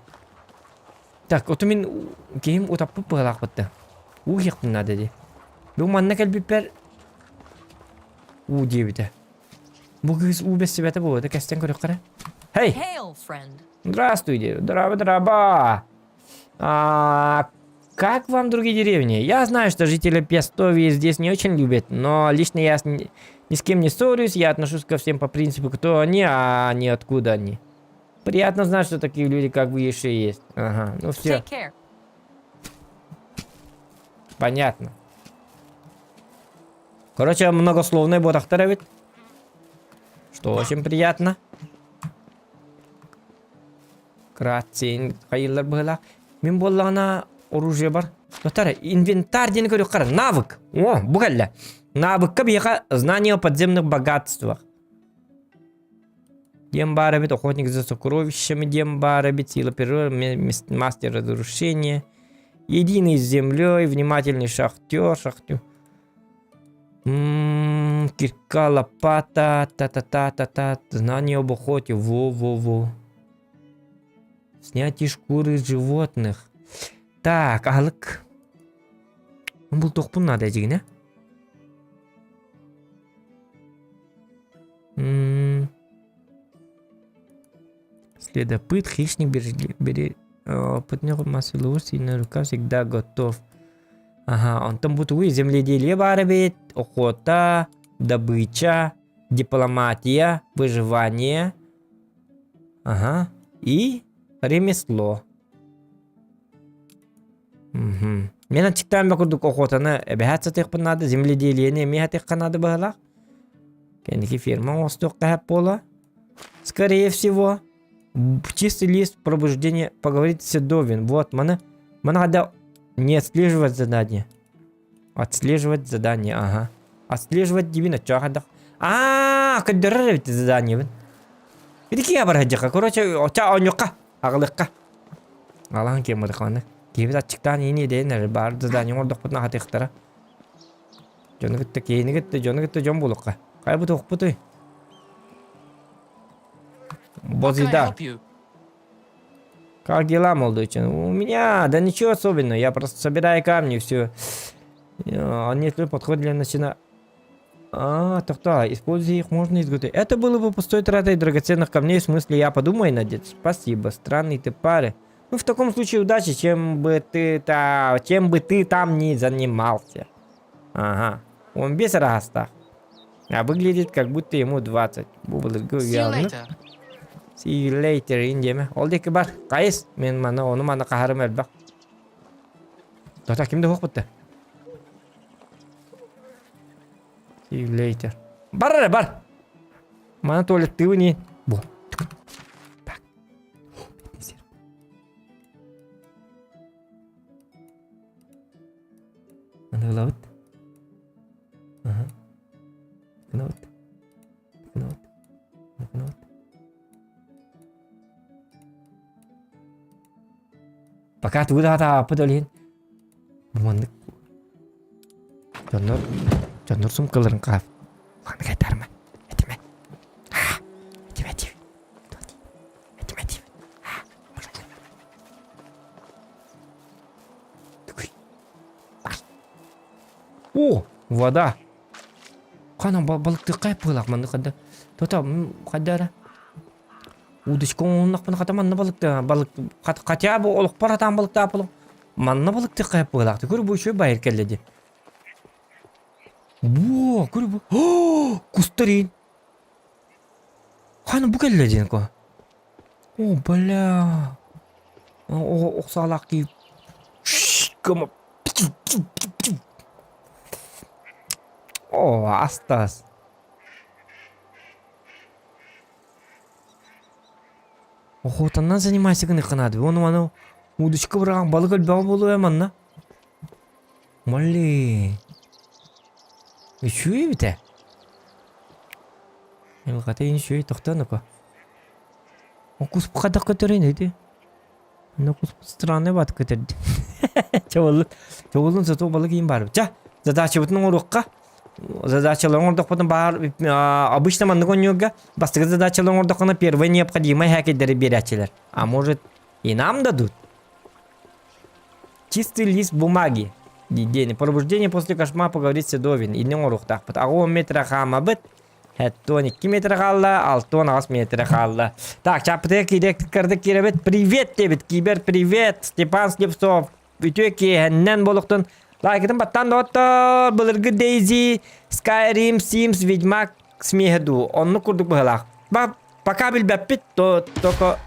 Так, вот у меня гейм утапы пылак бутты. Уехать надо ди. Думаю, на кальбипер. Девять. Бугыз убес себя того, это костян корюкара. Эй! Hail, friend. Здравствуйте, драба. Как вам другие деревни? Я знаю, что жители Пестовии здесь не очень любят, но лично я ни с кем не ссорюсь, я отношусь ко всем по принципу, кто они, а не откуда они. Приятно знать, что такие люди, как вы, еще есть. Ага, ну все. Take care. Понятно. Короче, многословный бот ахтаровит. Что очень приятно. Кратцин хайылар была. Мен боллана оружие бар. Дотара, инвентарь день говорю, навык. О, бугалля. Навык кабиха знание о подземных богатствах. Дембарабит, охотник за сокровищами, Дембарабит, сила природы, мастер разрушения. Единый с землей, внимательный шахтер. Кирка, лопата, та-та-та-та-та. Знание об охоте, во-во-во. Снятие шкуры животных. Так, алык. Он был тохпун надо этих, не? Следопыт, хищник, бери опытный массовый сильная рука всегда готов. Ага, он там будет земледелие барабит, охота, добыча, дипломатия, выживание. Ага, и ремесло. Угу. Мен чиктан бакурдук охотаны эбехатсатых надо, земледелие не мехатых надо бахлах. Кеники фирма осток кахап пола. Скорее всего, чистый лист пробуждения поговорить с Довин. Вот, мне надо не отслеживать задание. Отслеживать задание, ага. Отслеживать дивина, чё хадах. Каддерать задание. Видите, я бархаджаха. Короче, ча онюка, аглыкка. Алан кем мадханы. Кивит ачыктан ини дейнер бар задание ордох путна хатыхтара. Жонугытты кейнигитти, жонугытты жон булукка. Кай бу тохпуты. Бозидар. Как дела, молодой человек? У меня, да ничего особенного, я просто собираю камни, все. Они подходят для начина. Так, используя их можно изготовить. Это было бы пустой тратой драгоценных камней, в смысле, я подумаю, надеть. Спасибо, странный ты пары. Ну, в таком случае удачи, чем бы ты там ни занимался. Ага, он без раста. А выглядит, как будто ему 20. See you later, индеме. Олдеки бар. Кайс. Мен мана оны мана кахарым элбак. Тота кимде хок бутты? See you later. Бар. Мана туалет ты не. Бо. Так. Ана лаут. Ага. Кнаут. Пока ты выдата подолин. Бумандык. Жоннор сумкаларын каап. Ханы кайтарма. Этиме. Этиме. О, вода. Кана балыкты кайып кылак мында када. Тота кадара. Удочка оннак пын катаман балыкты. Балык катя бу олук паратан балыкты апылы. Манна балыкты кайып кылак. Көрү бу чөй байыр келди. Во, көрү бу. О, кустарин. Кана бу келди ко. О, бля. О, оксалак ки. Кама. О, астас. Охотаннан занимайся гыны кынады. Оны аны удочка бұраған балық өлбағы болу әманна. Малли. Үшуе біте? Қатайын үшуе тоқтан ұқа. Оқус бұқадақ көтерейін еді. Оқус странный бат көтерді. Чоғылын сату балық кейін барып. Жа, задача бұтының орыққа. Задачаларын ордақпатын бар. Обычно манны конюга. Бастығы задачаларын ордақына первое необходимое хакедері берячелер. А может и нам дадут? Чистый лист бумаги. День. Пробуждение после кошмара поговорить с Седовин. И не орухтах. Потому метра хама бит. Хеттон 2 метра халла, алтон 8 метра халла. Так, чапте кидек кырдык киребет. Привет тебе, кибер, привет. Степан Слепцов. Ütөки хеннен болуктун. Лайкытын баттан доттор. Былыргы Дейзи, Skyrim, Sims, Ведьмак, Смехеду. Онну курдук быхалак. Пока билбеппит, то только...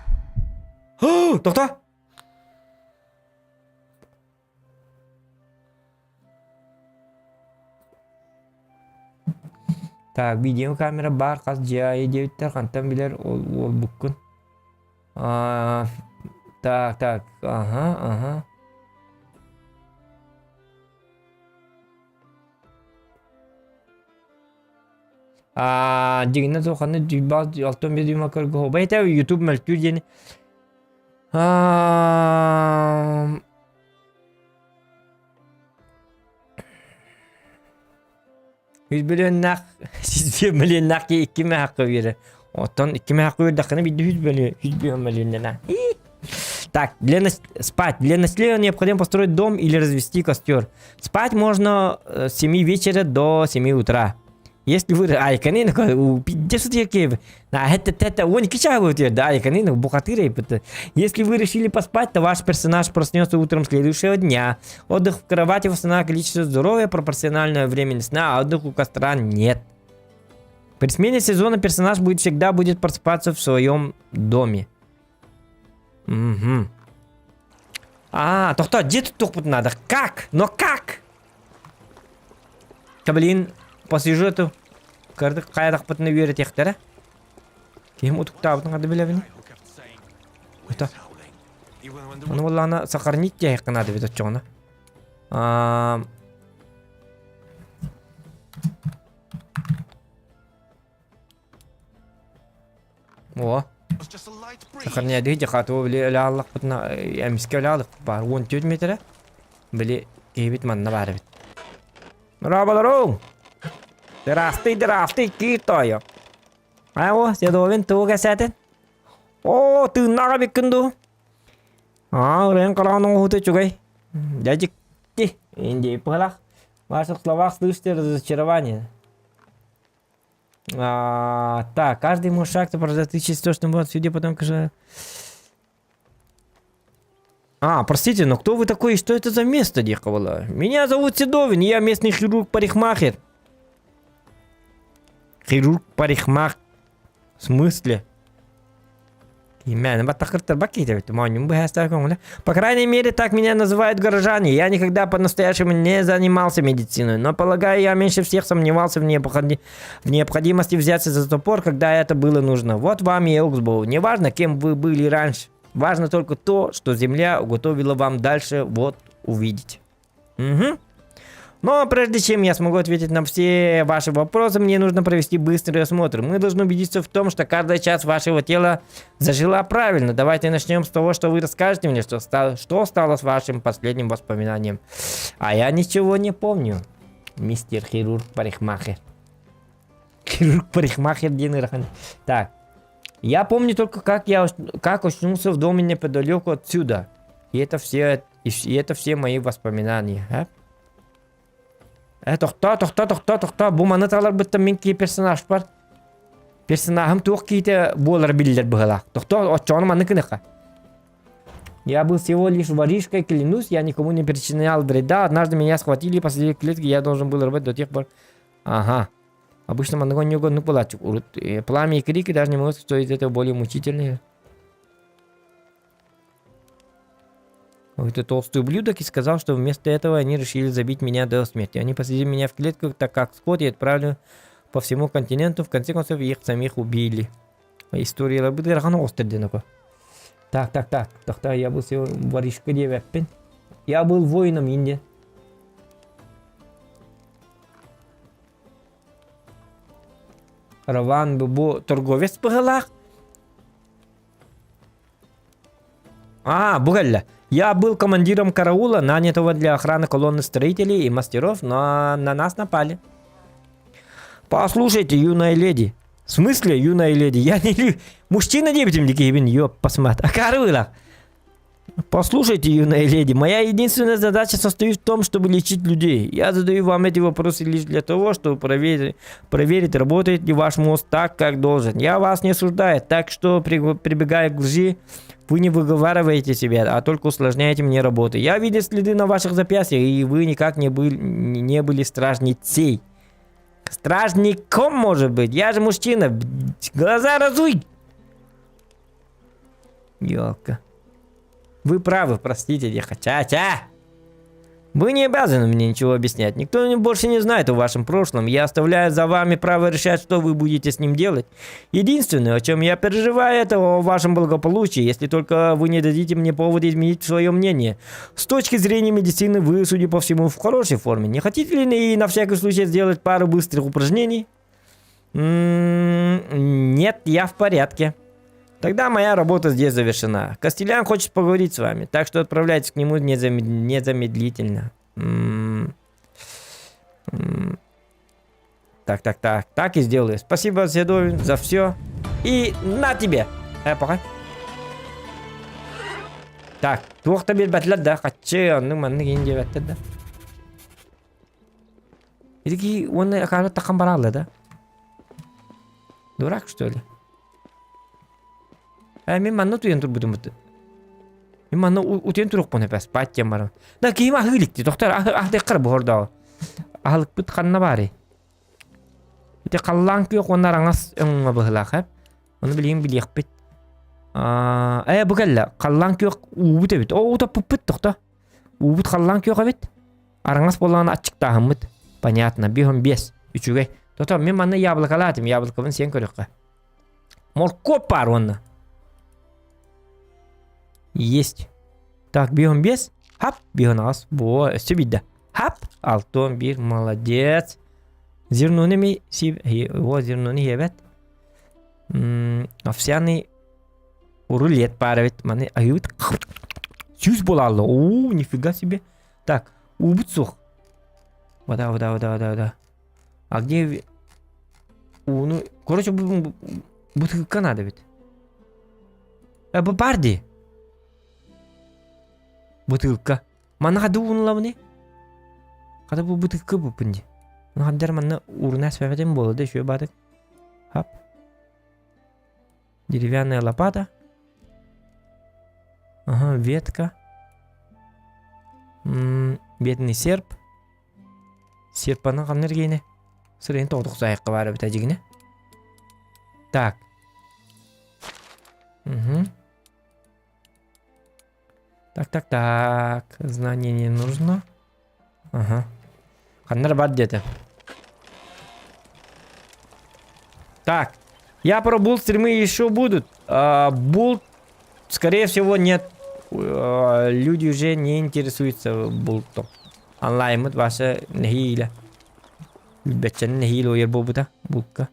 Токто? Так, видео камера бар, қаз жайы деуіттер, қантан білер ол бүккін. Так, ага. Дегеннен соқаны дүйбаз 6-5 дүйма көргі хоба еті YouTube мәлкүр дені. 100 milyon nak, 100 milyon nak ki 2 hakkı verir. Otan 2 hakkı verir dakikada bir de 100 milyon nak. Так, спать. Для населения необходимо построить дом или развести костер. Спать можно с 7 вечера до 7 утра. Если вы... Ай, конечно, у 50 якев. Это он кичагу тебе, да, и конечно, бухатыры. Если вы решили поспать, то ваш персонаж проснется утром следующего дня. Отдых в кровати восстанавливает количество здоровья, пропорциональное времени сна, а отдых у костра нет. При смене сезона персонаж всегда будет просыпаться в своем доме. Угу. То где тут надо? Как? Но как? Блин. По сюжету кырдык кайдак бутуна үйрөт ектер, Кем утуктабытын кады билебини? Это. Аны боллана сакарнит жай кынады бит отчоңна. О. Сакарния дейди катуу биле аллак бутуна эмиске алалык бар 14 метр. Биле кебит манна бар бит. Рабалару. Здравствуй, китая. Седовин, ту касетен. О, ты нага беккинду. Рен каланың хуты чугай. Дядик, ти, инди пылах. В ваших словах слышите разочарование. Так, каждый мой шаг то практически то, что будет судя потом, конечно. Простите, но кто вы такой и что это за место, дьявола? Меня зовут Седовин, я местный хирург-парикмахер. Хирург-парикмахер. В смысле? По крайней мере, так меня называют горожане. Я никогда по-настоящему не занимался медициной, но, полагаю, я меньше всех сомневался в необходимости взяться за топор, когда это было нужно. Вот вам и Элксбоу. Неважно, кем вы были раньше. Важно только то, что земля уготовила вам дальше, вот, увидеть. Угу. Но прежде чем я смогу ответить на все ваши вопросы, мне нужно провести быстрый осмотр. Мы должны убедиться в том, что каждая часть вашего тела зажила правильно. Давайте начнем с того, что вы расскажете мне, что стало с вашим последним воспоминанием. А я ничего не помню, мистер хирург-парикмахер. Хирург-парикмахер Динерхан. Так, я помню только, как очнулся в доме неподалеку отсюда. И это все мои воспоминания. Тоқта. Бұл маны талар бұттан мен кей персонаж бар. Персонажым туық кейте болар білдер бұғылақ. Тоқта, отчоны маны кінеқа. Я был всего лишь воришкой, клянусь, я никому не причинял вреда. Однажды меня схватили, и последние клетки я должен был работать до тех пор. Ага. Обычно маны не угодно плачу. Пламя и крики даже не могут стоить этого более мучительные. Это толстый ублюдок и сказал, что вместо этого они решили забить меня до смерти. Они посадили меня в клетку, так как скот и отправили по всему континенту. В конце концов, их самих убили. История лабыд гархан остерденоко. Так. Я был сегодня воришка девяппен. Я был воином Индии. Раван был торговец пыгалах. Бугалля. Я был командиром караула, нанятого для охраны колонны строителей и мастеров, но на нас напали. Послушайте, юная леди. В смысле, юная леди? Я не... Мужчина дебетим дикибин, ёп, посмат. А караула. Послушайте, юная леди, моя единственная задача состоит в том, чтобы лечить людей. Я задаю вам эти вопросы лишь для того, чтобы проверить, работает ли ваш мозг так, как должен. Я вас не осуждаю, так что, прибегая к лжи, вы не выговариваете себя, а только усложняете мне работу. Я видел следы на ваших запястьях, и вы никак не были стражницей. Стражником, может быть? Я же мужчина. Глаза разуй! Ёлка. Вы правы, простите, дехача. Вы не обязаны мне ничего объяснять. Никто больше не знает о вашем прошлом. Я оставляю за вами право решать, что вы будете с ним делать. Единственное, о чем я переживаю, это о вашем благополучии, если только вы не дадите мне повод изменить свое мнение. С точки зрения медицины вы, судя по всему, в хорошей форме. Не хотите ли на всякий случай сделать пару быстрых упражнений? Нет, я в порядке. Тогда моя работа здесь завершена. Костелян хочет поговорить с вами, так что отправляйтесь к нему незамедлительно. Так и сделаю. Спасибо, Седовин, за все. И на тебе. Пока. Так, двух табель батлят, да? Хочу, манны генде баттад, да? И такие, он акалат такам баралла, да? Дурак, что ли? Мен манна туян турбудум буту. Мен манна утен турук пон эпес, паттен барам. Да кийим ахыликти, доктор, ахдеккар бухордау. Ахылык бут ханна бари. Ите қаллан күйөк онар аңас өңңө быхылак, хэп. Оны билейм билейк бит. Бұгалла, қаллан күйөк уубут эбит. Уутап пуппут, доктор. Уубут қаллан күйөк эбит. Араңас болған ачыктахым бит. Понятно, бихом бес, үчүгэй. Доктор, мен манна яблокалатым, яблокабын сен көрөкка. Моркоп бар онна. Есть. Так, бегом без. Хап, бегом нас. Все видно. Хап, алтон бир, молодец. Зернонами вот зернони хебет. Овсяный рулет паровит. Маны ают. Сюз болалло. О, нифига себе. Так, убыт сух. Вода. А где... Ну, короче, бутылка надо ведь. Бабарди. Бутылка. Мана хады уунуламыны? Хады бу бутылка бупынди. Хаддар манна урна свяветен болды, еще бадык. Хап. Деревянная лопата. Ага, ветка. Бедный серп. Серпана қаныр кейіне. Сырын тоғдық зайыққа бары біта жегіне. Так. Так. Знание не нужно. Ага. Ханнар бар где-то. Так. Я про булт стримы еще будут. Булт, скорее всего, нет. Люди уже не интересуются бултом. Онлайн вот ваша нехиля. Бечен нехило я бобута. Булка.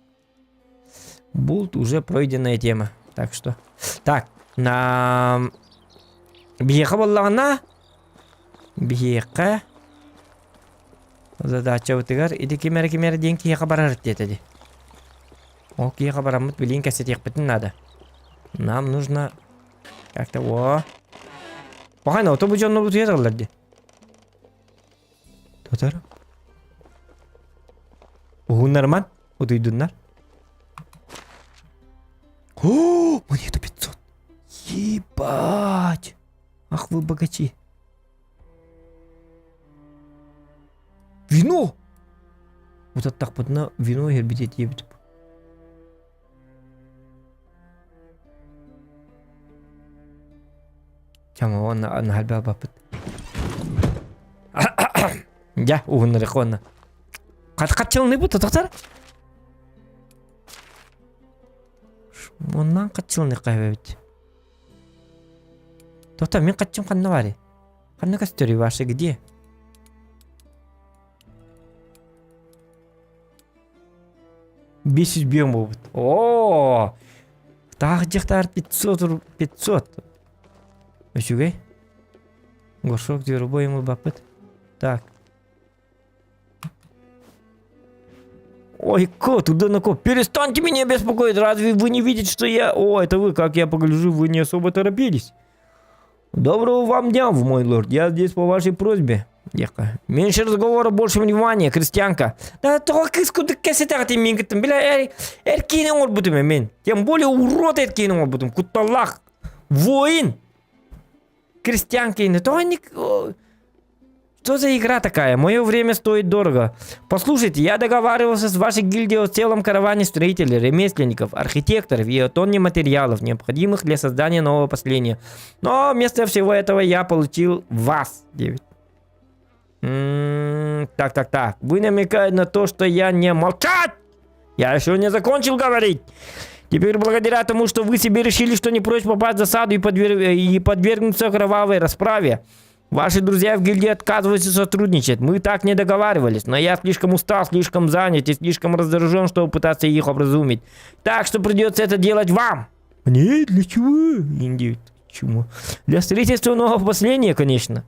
Булт уже пройденная тема. Так что. Так. На... Бьеха боллағына. Бьеха. Задача өтігер. Иді кемері ден кейеға барар деді. О, кейеға барамыд білейін кәсетек бітін надо. Нам нужно... Как-то... О. Бақайна, оты бұл жонны бұты езғыларды. Тотар. Уғыннар ман. Ұдыйдыннар. О, монета 500. Ебать. Ах вы богачи. Вино! Вот это так подна вино и обидеть ебет. Чама, он галбел бапыт. Я, угын реконна. Катчылны бу, тоқтар? Оннан катчылны кайбет. Тоқта, мен катчым қанна бари? Қанна костюри ваши где? Бесіз бем болбыт. О, тағы жақтар 500. Өшігей? Горшок деру бойымы бапыт. Так. Ой, кот, туда кот. Перестаньте меня беспокоить. Разве вы не видите, что я... О, это вы, как я погляжу, вы не особо торопились. Доброго вам дня, мой лорд. Я здесь по вашей просьбе. Дяка. Меньше разговора, больше внимания, крестьянка. Да только искуда кесетах ты мингатым. Бля, эркинен ол бутым мен. Тем более урод эркинен ол бутым. Куталлах. Воин. Крестьянки. Что за игра такая? Мое время стоит дорого. Послушайте, я договаривался с вашей гильдией о целом караване строителей, ремесленников, архитекторов и о тонне материалов, необходимых для создания нового поселения. Но вместо всего этого я получил вас. 9. Так. Вы намекаете на то, что я не молчать? Я еще не закончил говорить. Теперь благодаря тому, что вы себе решили, что не прочь попасть в засаду и подвергнуться кровавой расправе, ваши друзья в гильдии отказываются сотрудничать. Мы так не договаривались, но я слишком устал, слишком занят и слишком раздражен, чтобы пытаться их образумить. Так что придется это делать вам. Нет, для чего? Индивид, чему? Для строительства нового поселения, конечно.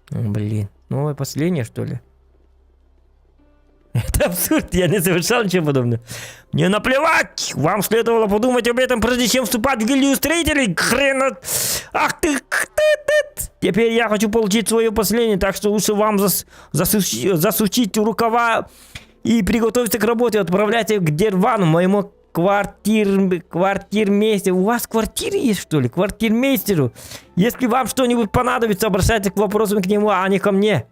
Блин, новое поселение, что ли? Это абсурд, я не совершал ничего подобного. Мне наплевать! Вам следовало подумать об этом, прежде чем вступать в гильдию строителей. Хрена... Ах ты... Теперь я хочу получить свое поселение, так что лучше вам засучить рукава и приготовиться к работе. Отправляйте к Дервану, моему квартирмейстеру. У вас квартира есть, что ли? Квартирмейстеру. Если вам что-нибудь понадобится, обращайтесь к вопросам к нему, а не ко мне.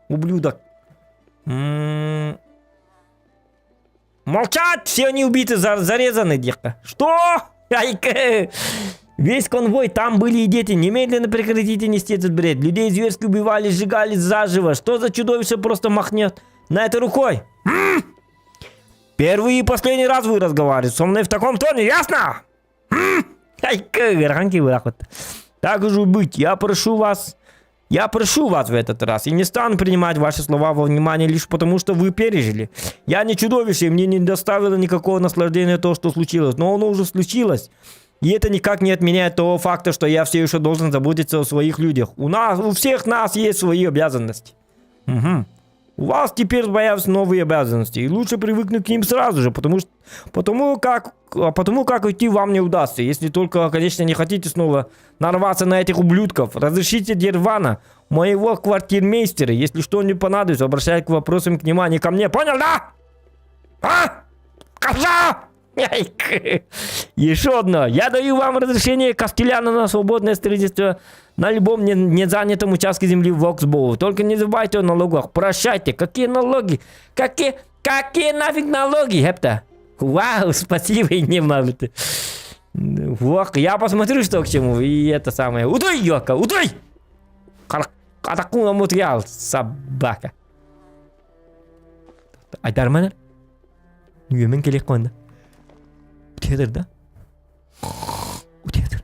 Ублюдок. Молчать! Все они убиты, зарезаны, девка. Что? Весь конвой, там были и дети. Немедленно прекратите нести этот бред. Людей зверски убивали, сжигали заживо. Что за чудовище просто махнет на это рукой? Первый и последний раз вы разговариваете со мной в таком тоне, ясно? Так уж быть, я прошу вас в этот раз и не стану принимать ваши слова во внимание лишь потому, что вы пережили. Я не чудовище, и мне не доставило никакого наслаждения то, что случилось, но оно уже случилось. И это никак не отменяет того факта, что я все еще должен заботиться о своих людях. У всех нас есть свои обязанности. Угу. У вас теперь появятся новые обязанности, и лучше привыкнуть к ним сразу же, потому как уйти вам не удастся, если только, конечно, не хотите снова нарваться на этих ублюдков. Разрешите Дервана, моего квартирмейстера, если что-нибудь понадобится, обращайтесь к вопросам к нему, а не ко мне, понял, да? А? Коза! Еще одно. Я даю вам разрешение Кастеляна на свободное строительство на любом незанятом участке земли в Воксбоу. Только не забывайте о налогах. Прощайте. Какие налоги? Какие нафиг налоги, хепта? Вау, спасибо, и не могу. Ох, я посмотрю, что к чему. И это самое. Удай, Йока, удай! Атакуна материал, собака. Айдарманер? Юмен келек қонды. Утедір, да? Утедір.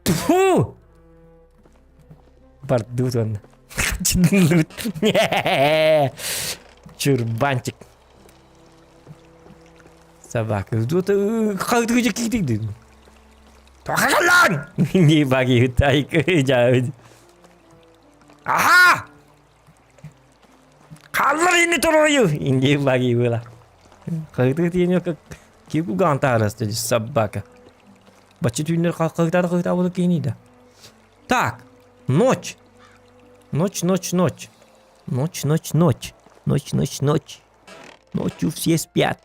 Тьфу! Бардут он. Чурбанчик. Собака. Как ты какие-то? Тохалан! Не баги, тайка, ага! Халларини турую! Не баги была. Как ты ее как кипу гантара стоит, собака. Бачит винер когда вот кинида. Так, ночь. Ночь. Ночью все спят.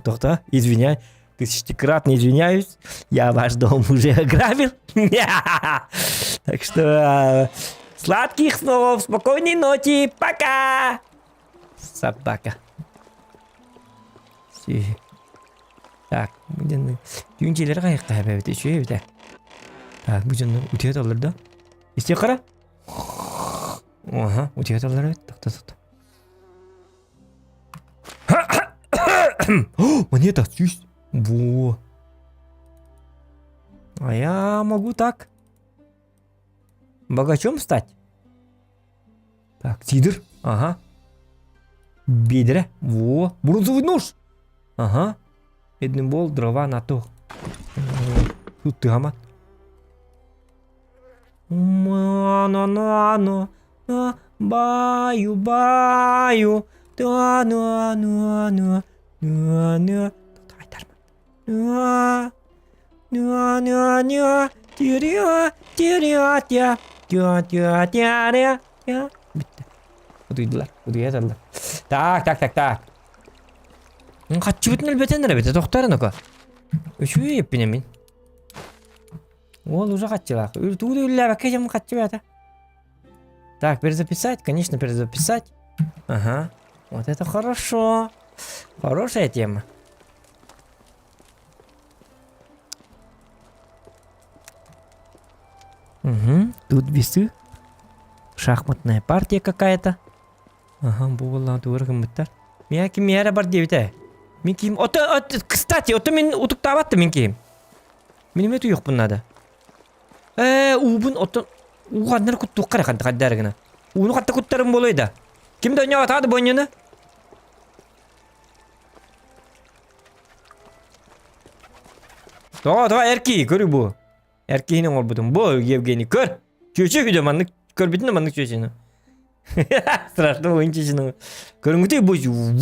Тоқта, извиняй. Тысячекратно извиняюсь. Я ваш дом уже ограбил. Так что сладких снов, спокойной ночи. Пока! Собака. Так, bu canlı. Düğünceleri kayıkta evet şöyle bir de. Так, bu canlı ütüye alır da. İste kara. Aha, ütüye alır evet. Так. Монета, чуть. Во. А я могу так. Богачом стать. Так, сидр. Ага. Бедре. Во. Бронзовый нож. Ага. Эднебол, дрова на то. Тут ты гамат. Мано. Баю. Ну. Давай, Дарма. Bitti. Duydular. Duyuya daldılar. Tak. Kaççı bütün elbette elbette. Doktorun oku. Üçü yapın emin. Ол уже kaççılar. Туды ülle bakacağım kaççı be. Так, перезаписать, конечно, перезаписать. Ага. Вот это хорошо. Хорошая тема. Угу. Тут весы. Шахматная партия какая-то. Ага, була дургамыттар. Мен ким яра бар дебите. Мен ким кстати, мен утуктабатты мен ким. Менин өтү жок бунада. Убун угандар куттук кара каддаргына. Уну катта куттарым болойда. Ким дөнья атады боньюну? Давай эрки көрү бу. Эркинин олбудум. Бу Евгений көр. Чөчө видео манны көрбүтүн манны чөчөнү. Страшно ойынчысының. Көріңгіде бұл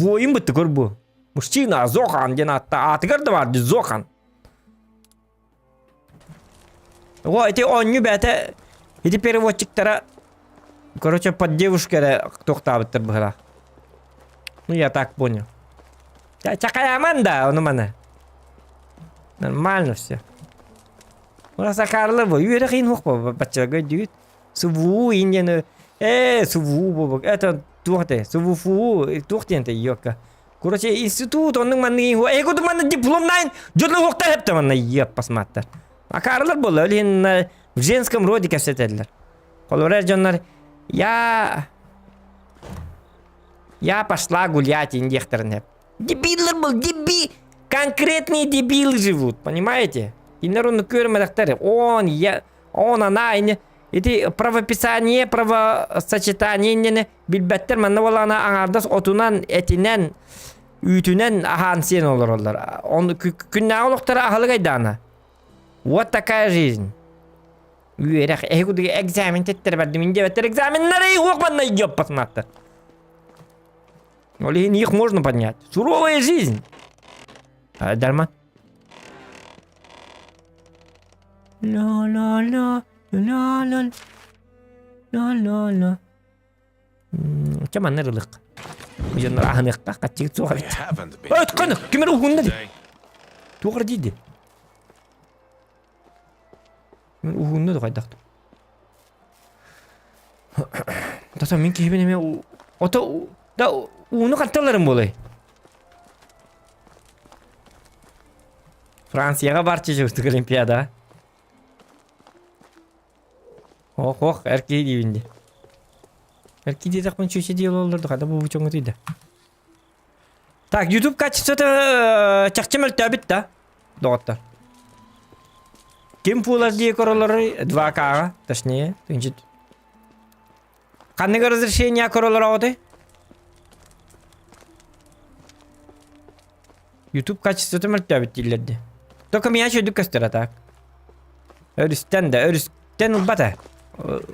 ойын бұтты көр бұл. Мужчина Зохан ден атығырды бар, Зохан. О, эти онню бәті, эти переводчиктара, короче, под девушкара тоқтабыттыр бұғыра. Ну, я так понял. Чакаяман да, оны мана. Нормально все. Ораса қарлы бұл, үйері қиын хоқ бұл, бачаға дүйт. Суву индені. Суву бобок. Это тухте. Суву тухтенте йока. Короче, институт onun манны хо. Эгоду манны дипломнайн. Жодлы хокта хепте манны еп посматтар. А карлар болу. Өлен в женском роде көрсөтөдүлөр. Колорер жоннор я пошла гулять индекторын хеп. Дебилдер был, конкретные дебилы живут, понимаете? Кинер оны көрмөдүктөр. Он она эти правописание, правосочетание билбеттер манна болана аңардас отунан, этинен, үйтүнен ахан сен олар. Он күннә олуктара ахылы гайдана. Вот такая жизнь. Үйерек, эгудыгы экзамен теттер бәрді. Менде бәттер экзаменлері оқманна идёп посматты. Олеген их можно поднять. Суровая жизнь. Дарман. Ла-ла-ла. Чаман нырылык. Жоннор ахыныкка качыгы суга бит. Өткөн кимер угунда ди. Тугар диди. Мен угунда да кайдакты. Тата мен кийбен эме ото да уну катталарым болой. Францияга барчы жүрдүк Олимпиада. Ох, эркей дейбинде. Эркей дейдек мен чөше дейл олдырды. Қада бұл бұчоңы дейді. Так, YouTube качествоты чақчымыл тәбіт да. Доғыттар. Кем пулар дей королары 2К-ға, точнее. Қанныға разрешение королары ауды? YouTube качествоты мүл тәбіт дейлерді. Только меня чөйдік көстері, так. Өрістен да, өрістен ұлбата.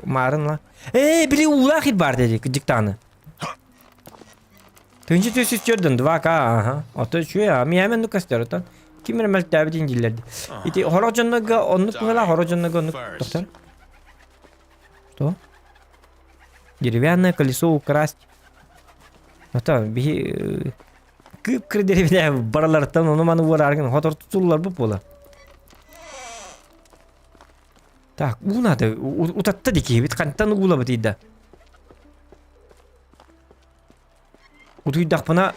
Марынла. Біле улахит бар деді, диктаны. Төнші төсіз көрдің, 2К, аха. Ото чуе, мен ну көстері, тан. Кемер мәл тәбіт дейлерді. Ити, хоро жонныға оннық мұғыла, хоро жонныға оннық. Доктор? Что? Деревянное колесо украсть. Ото, бі... Кып-кір деревіне бараларыттан, оны маны уар аргын, хотор тұтулар бұп бола. Так, у надо, утатта деки, бит қанттан ула бітейді. Утуйдах пына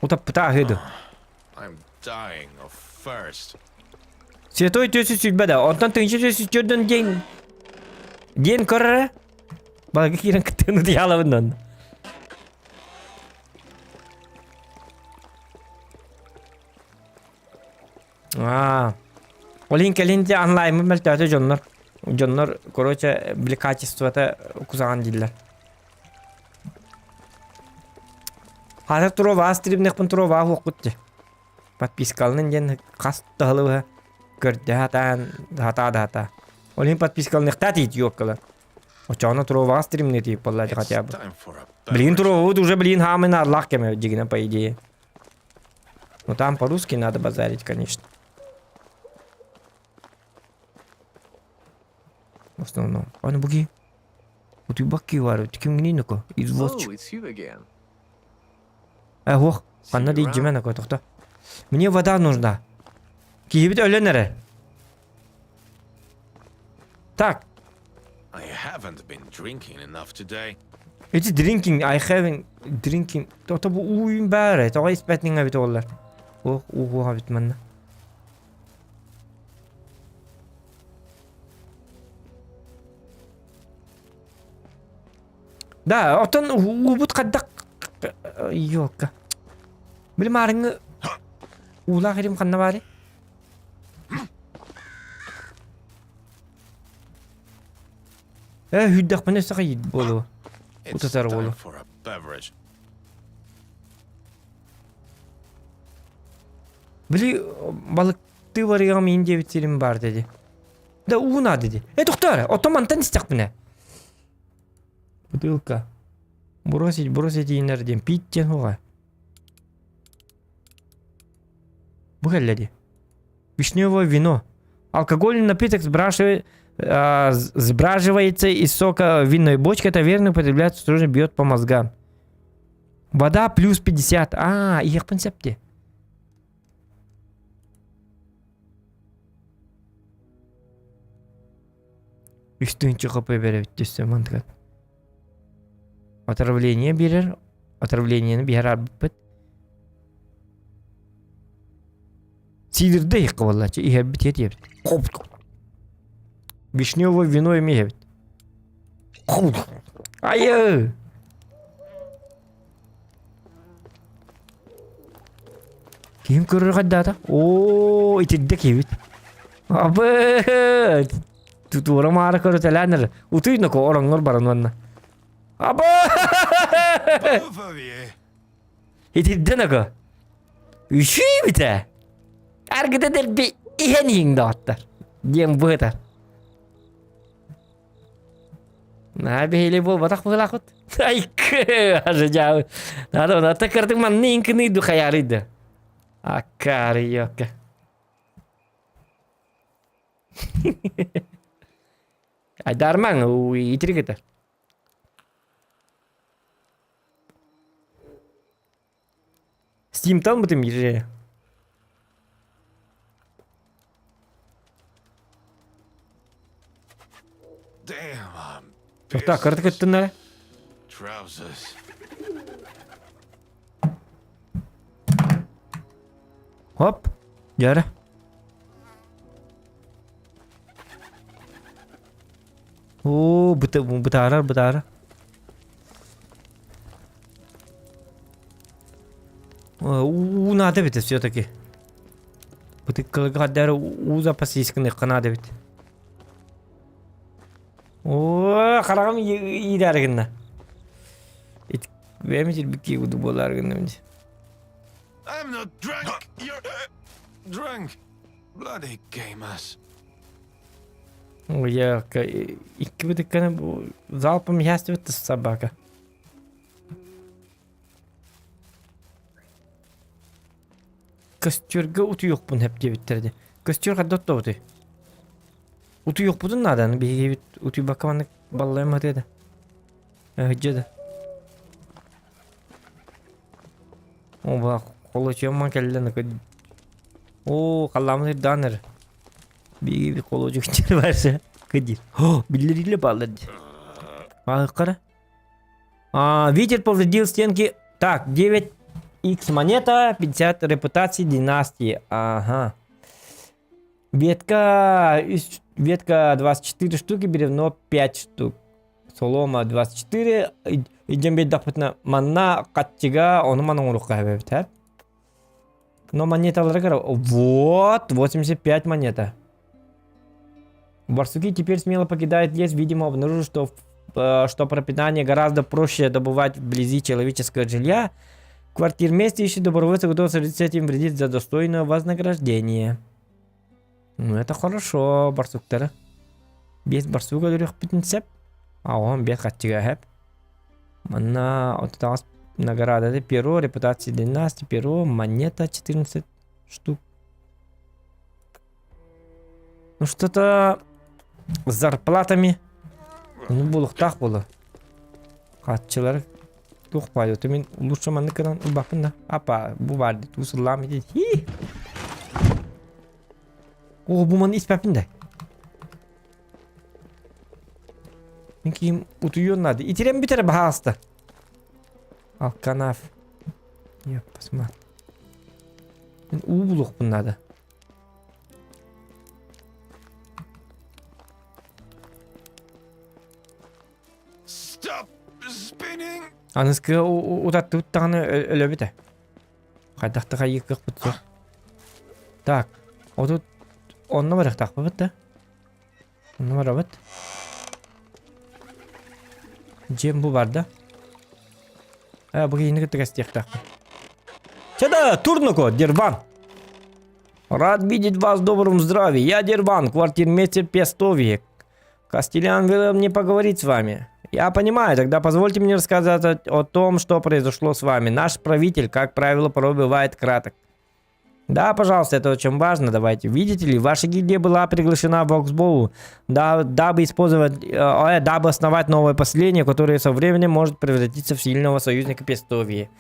утап пыта ахыды. I'm dying of thirst. Святой төсі сүлбәді. Онтан тыңшы төсі көрден ден көрірі. Балға керен күттіні диялабындан. Олин кәлінде анлаймы мәлтәті жонлар. Жонлар, короче, білі качествоты кузаған дейлер. Хазыр турова стримнекпін турова оқытты. Подпискалының ден қастығылығы көрді хата. Олин подпискалынықта тейді yok кылы. Очауна турова стримне тейіп боллады хотя бы. Time for a Блин, beverage. турова уже, блин, хамы на Аллах кеме дигина, по идее. Ну там по-русски надо базарить, конечно. В основном. А ну буги. Вот и баки варят. Кем не нако? Из волчек. it's you again. Ох, она See you идти меня кто-то. Мне вода нужна. Киебит ölenere. Так, I haven't been drinking enough today. it's drinking. I having drinking. Toto bu uyum bari. Toga ispatning abit ollar. Oh, abit manna. Да, отон убут каддак. Yok. Bilim arıngı uğla kirim kanna bari. Hüddak bana sakayid bolu. It's Utasar time oğlum. for a beverage. Bili balıktı var ya min diye bitirim var dedi. Da uğuna dedi. Doktor, otomantan istek bine. Бутылка. Бросить и нардем. Пить тянула. Бухалляди. Вишневое вино. Алкогольный напиток сбраживается из сока винной бочки. Это верно употребляется, строже бьет по мозгам. Вода плюс 50. Их концепте. Üstünçü kapıya verip düşse mantıklı. Отравление берер. Отравлениені бер арбыт. Сидирде иқы валлачы. Ихер бит ебит. Вишневое вино емебит. Айы! Ким көрір қаддата? Ооо, итидде кебит. Абы! Тутура мары көрі тәләнір. Утыйны ко ораңыр барын ванна. Абы! Both of you. Итидде нако. Үшүй біте. Аргыда дәл бі иен иіңді аттар. Дем бұғытар. На бейлі бол батақ бұғыла құт. Айкы! Ажы жауы. Надо оны тәкірдің манны инкіні ду қаярыды. Аккары йока. Айдарман, итiri gitar. Steam'tan mı demir? Damn, I'm Yok da kırdık ettin ne? trousers. Hop. Yarı. Oo, бытара. Надо ведь все-таки. Когда запас есть, надо ведь. О, қарағым еді әрігінна. Бәмезір бүкке ұды бол әрігінна. I'm not drunk. You're drunk. Bloody gamers. Ой, я iki бітіккені залпым ясты өтті собака. Көстөрге ұты yok бұн әп дебіттерді. Көстөр қаддатты ұты. Ұты yok бұдың надан. Беге бит ұты бақаманық баллайым атеді. Хүджеді. Оба, қолы чөман кәлдені көді. О, қаламын даныр. Беге бит қолы жүктері барса. Көдір. Биллерилі баллады. Қара. Ветер повредил стенки. Так, 9 X монета, 50 репутаций династии. Ага. Ветка 24 штуки, бревно 5 штук. Солома 24. Идем бед допытна манна каттига, оны манын урукка бебет. Но монеталары кара. Вот, 85 монета. Барсуки теперь смело покидают лес, видимо, обнаружив, что пропитание гораздо проще добывать вблизи человеческого жилья. Квартирмейстер ищет добровольца, готов с этим вредить за достойное вознаграждение. Ну, это хорошо, барсуктары. Без барсука дурих питнцеп. А он без хаттига хэп. Манна отдалась награда. Это перо, репутация династии, перо, монета 14 штук. Ну, что-то с зарплатами. Ну, булыктак было. Хатчылар тухпайды. Мен лучше маныкынан убапында. Апа, бу барды. Тусылам иди. Хи! О, бу ман испапында. Мен кийим утуyon надо. Итерем битер бахаста. Ал канав. Я посмотрю. Мен убулук бун надо. Stop spinning! Аныскы утатты уттағаны өлі біті. Қайдақты қай екі бұтсы. Так. Отут онны барық тақпы бітті. Онны бара біт. Жем бұл барды. Бұл кейіні күтті кәстек тақпы. Чада, Турнуко, Дерван. Рад видеть вас в добром здравии. Я Дерван, квартирмейстер Пестовье. Кастелян велел мне поговорить с вами. Я понимаю, тогда позвольте мне рассказать о том, что произошло с вами. Наш правитель, как правило, порой бывает краток. Да, пожалуйста, это очень важно, давайте. Видите ли, ваша гильдия была приглашена в Оксбоу, дабы основать новое поселение, которое со временем может превратиться в сильного союзника Пестовье.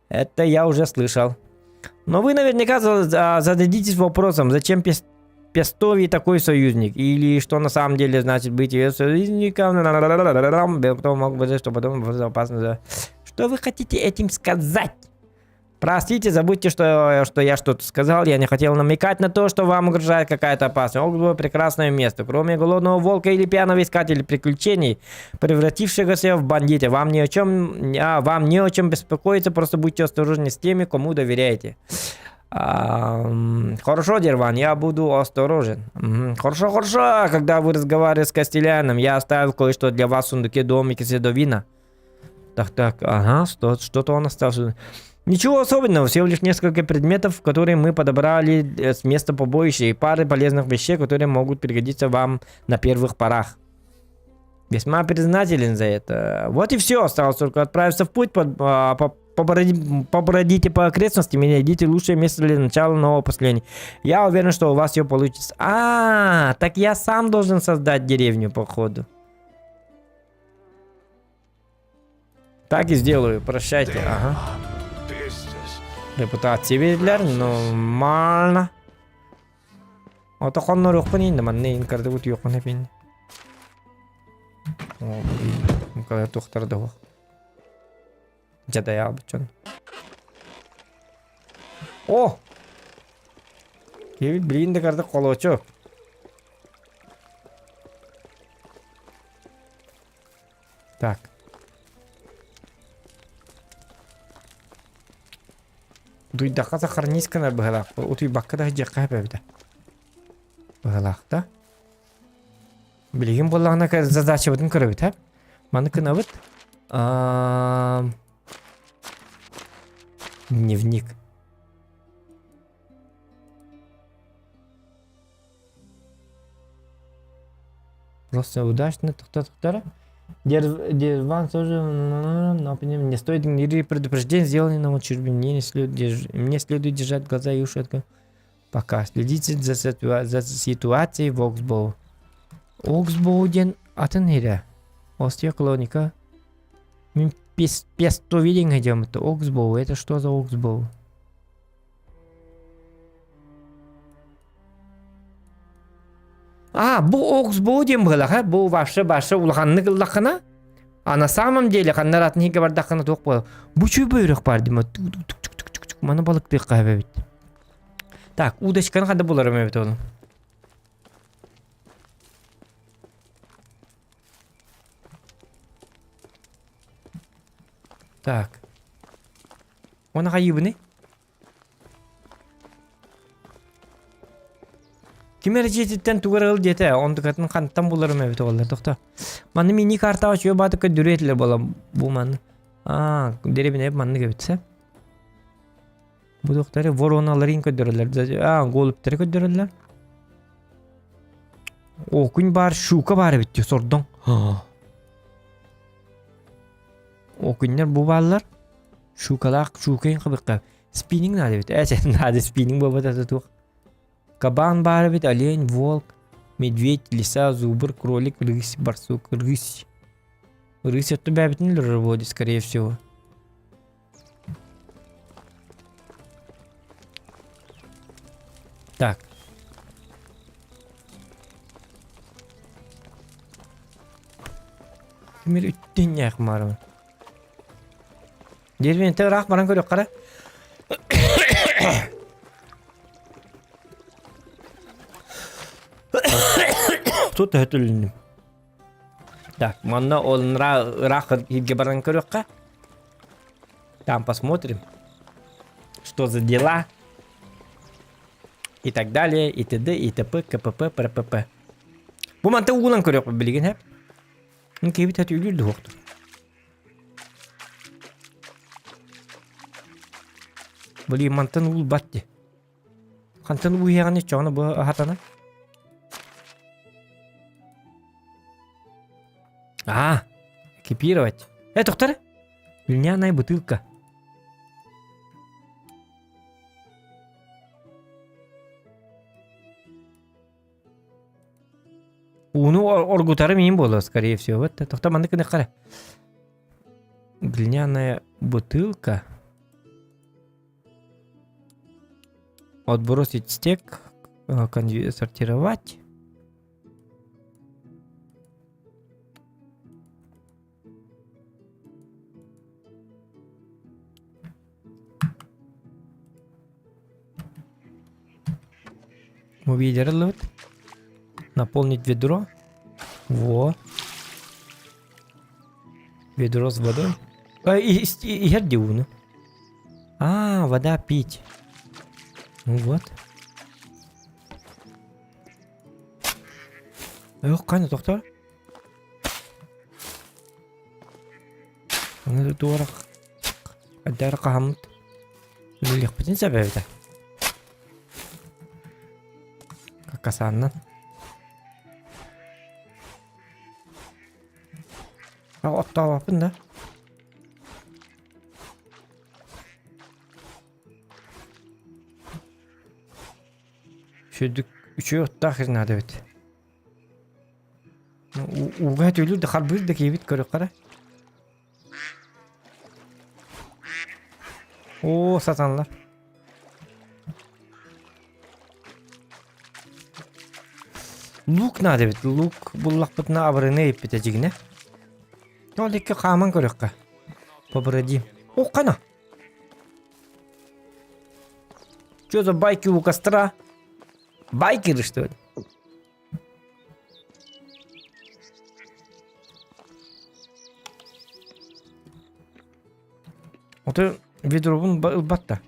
Это я уже слышал. Но вы наверняка зададитесь вопросом, зачем Пестовье такой союзник, или что на самом деле значит быть ее союзником. Кто мог бы, что потом опасно. Что вы хотите этим сказать? Простите, забудьте, что я что-то сказал. Я не хотел намекать на то, что вам угрожает какая-то опасность. Оксбоу — прекрасное место. Кроме голодного волка или пьяного искателя приключений, превратившегося в бандита, вам не о чем беспокоиться. Просто будьте осторожны с теми, кому доверяете. Хорошо, Дерван, я буду осторожен. Хорошо. Когда вы разговариваете с Кастеляном, я оставил кое-что для вас в сундуке домики Седовина. Так, ага, что-то он оставил. Ничего особенного, всего лишь несколько предметов, которые мы подобрали с места побоища, и пары полезных вещей, которые могут пригодиться вам на первых порах. Весьма признателен за это. Вот и все, осталось только отправиться в путь, побродите по окрестностям и найдите лучшее место для начала нового поселения. Я уверен, что у вас все получится. Так я сам должен создать деревню, походу. Так и сделаю, прощайте. Ага. Репутация верилер, нормально. Ото коннор yok indim ben neyin kardı bu yok ne bin. Bu kadar doktorda bak. Cadaya bıçan. Oh. Kevin bilin de kardı koloço. Так. Дуйдака захарнискана быгалак. Утой баккада жакка бебде. Быгалакта. Билигин боллагына задача бутун көрөбүт, ha? Маныкына бут. Дневник. Просто удачно, тоқтара. Дерван тоже, например, не стоит игнорировать предупреждение, сделанное на учебе. Мне следует держать глаза и уши открыты. Пока следите за ситуацией в Оксбоу. Оксбоуден атенере. Остия колоника. Мы песто видим идем. Это Оксбоу. Это что за Оксбоу? Бу Оксбоу дем было, ха? Бу ваше улаханны кыллахана? А на самом деле ханнарат не говордахана ток был. Бу чүй бүйрек бар дема. Mana balıktık kahve bit. Так, удочканы кандай болар эме бит ону? Так. Ona kayı ne? Kimere jetitten tugarıl jete, ondu katın kantan bularım evet oğullar doktor. Manı mini karta açıyor batık düretler bolam bu manı. Aa, derebine hep manı gebitse. Bu doktorı voronaların ködürürler. Aa, golüpleri ködürürler. Okun bar şuka bari bitiyor sordun. Okunlar bu ballar. Şukayın kıbıkka. Spinning nade bit. Nade spinning baba da tutuk. Кабан барбит, олень, волк, медведь, лиса, зубр, кролик, рысь, барсук, рысь. Рысь от тебя не работает, скорее всего. Так. Мир үттен яқ марым. Дербен тәр ақ баран көрек қара. Тут hötülündüm. Так, манна он рах хидге баран көрөкка. Там посмотрим, что за дела. И так далее, и т.д., и т.п., КПП, ПРПП. Бу манта угулан көрөк билген хеп. Кебит хат үлүлдү хокту. Були мантан ул батти. Кантан уяганы чоны бу хатана. А, экипировать. Доктор? Льняная бутылка. Уну оргутары менен боло, скорее всего. Вот, доктор, мандыкыны кара. Глиняная бутылка. Отбросить стек. Сортировать. Увидели. Наполнить ведро. Во. Ведро с водой. И гердиуну. А, вода пить. Ну вот. Ох, кайна, доктор. Аны туарак. Аддар кахамт. Лилих битин себебде. Какасаннан. Отталапын да. Шөдүк үчөө отта ахырын ады бит. Угат өлүр да харбыр да кебит көрөк кара. О, сатанлар. Лук надо бит. Лук буллакпытына абырыны еп битежигине. Ол эки каман көрөккө. Побрадим. О, кана. Чё за байки у костра? Байкеры, что ли? Вот это ведро вон батта.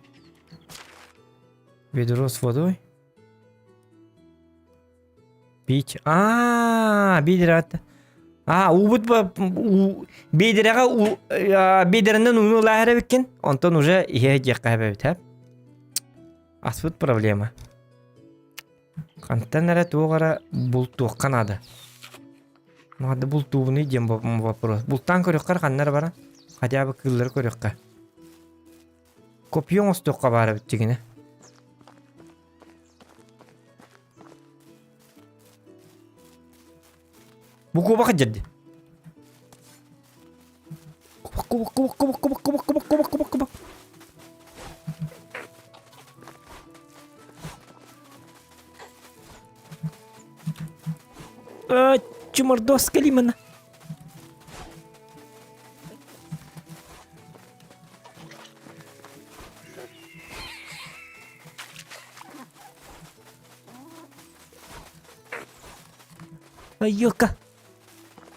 Ведро с водой. Пить. Бедерат. Убыт бедерага бедеринен уну лахара беккен. Онтон уже ехать бит. Асфут проблема. Кантенера тугара булту Канада. Надо булту не дем вопрос. Бултан көрөккөр каннар бара. Хотя бы кыллар көрөккө. Копион стокка бара биттигине. Буку бак жадди. Кубак. Чумардос калимана. Ай, елка.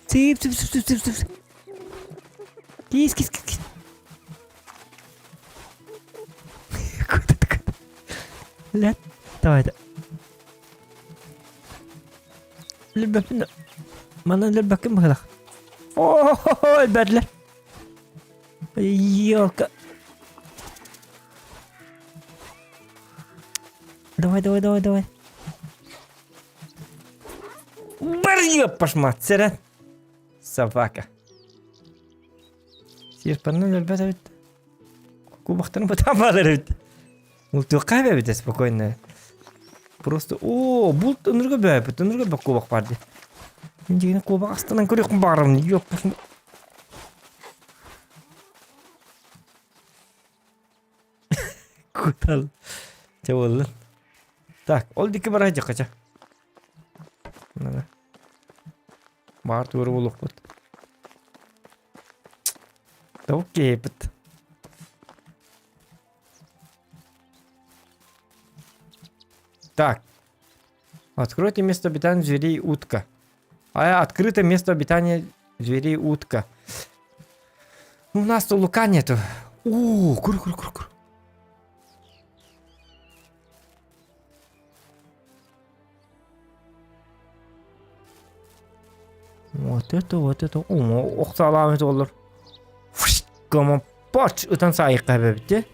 Сып. Кис. Куда ты? Лет. Давай. Лебепин. Мана лебеким бахлах. О, бедлер. Елка. Давай. Барьё, пошмат, сера. Собака. Серпанын ребята ведь. Кубахтан потом балерит. Ултукай бит спокойно. Просто, о, булт өнөргө бәп, өнөргө бак кубак барды. Мен дегенде кубак астынан көрөкмүн барым. Жок. Кутал. Чаваллы. Так, ол дике бара жакача. Мына. Бар туры болуп кет. Окей, бит. Так. Откройте место обитания зверей утка. Открыто место обитания зверей утка. У нас-то лука нету. О, кур. Вот это. О, оксаламет olur. Кама пач утан сайыкка бебите.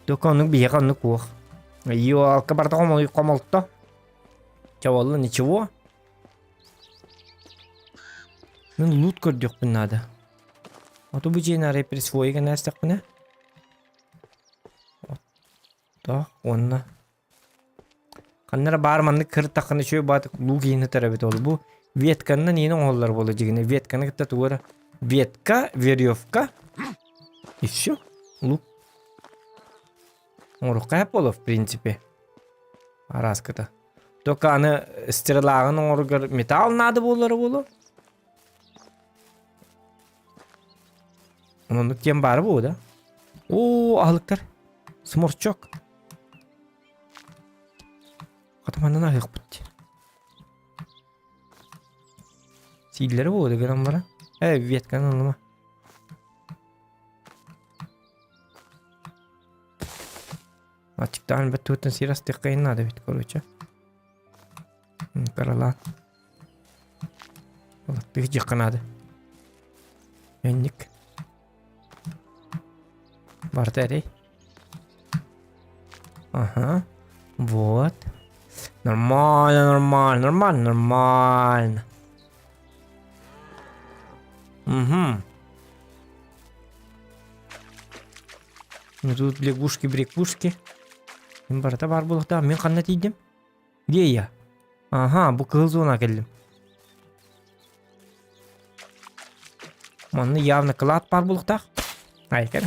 Доконның бияганны кух. Ёлка барда комалта. Чавалла, ничего. Мен лут көрдік бін нады. Аты бұл жейін арай присвойға нәрстік біне. Так, онна. Қаннара барманды кір тақыны шөй батық лу кейіні тарабет олы. Бұл ветканның ені оңылар болы жегіне. Ветканы кітті туғыры. Ветка, веревка. И все. Лук. Орыққа әп олы, в принципе. Араскыта. Только аны стерлағын орығыр металл нады болары болу. Onun kim var bu da? Oo, ahlıklar. Smorçok. Katamandan ahlık bitti. Silleri bu da gelen bana. Evet, kanalıma. Açıktan bir tutun siras tıkayın adı bit koruça. Karalan. Tık çıkın adı. Yendik. Бартери. Ага. Вот. Нормально. Угу. Ну тут лягушки-брекушки. Барта бар булыкта. Мен кандай тийдим? Где я? Ага, бу кылзуна келдим. Маны явно клад бар булыкта. Ай, кер.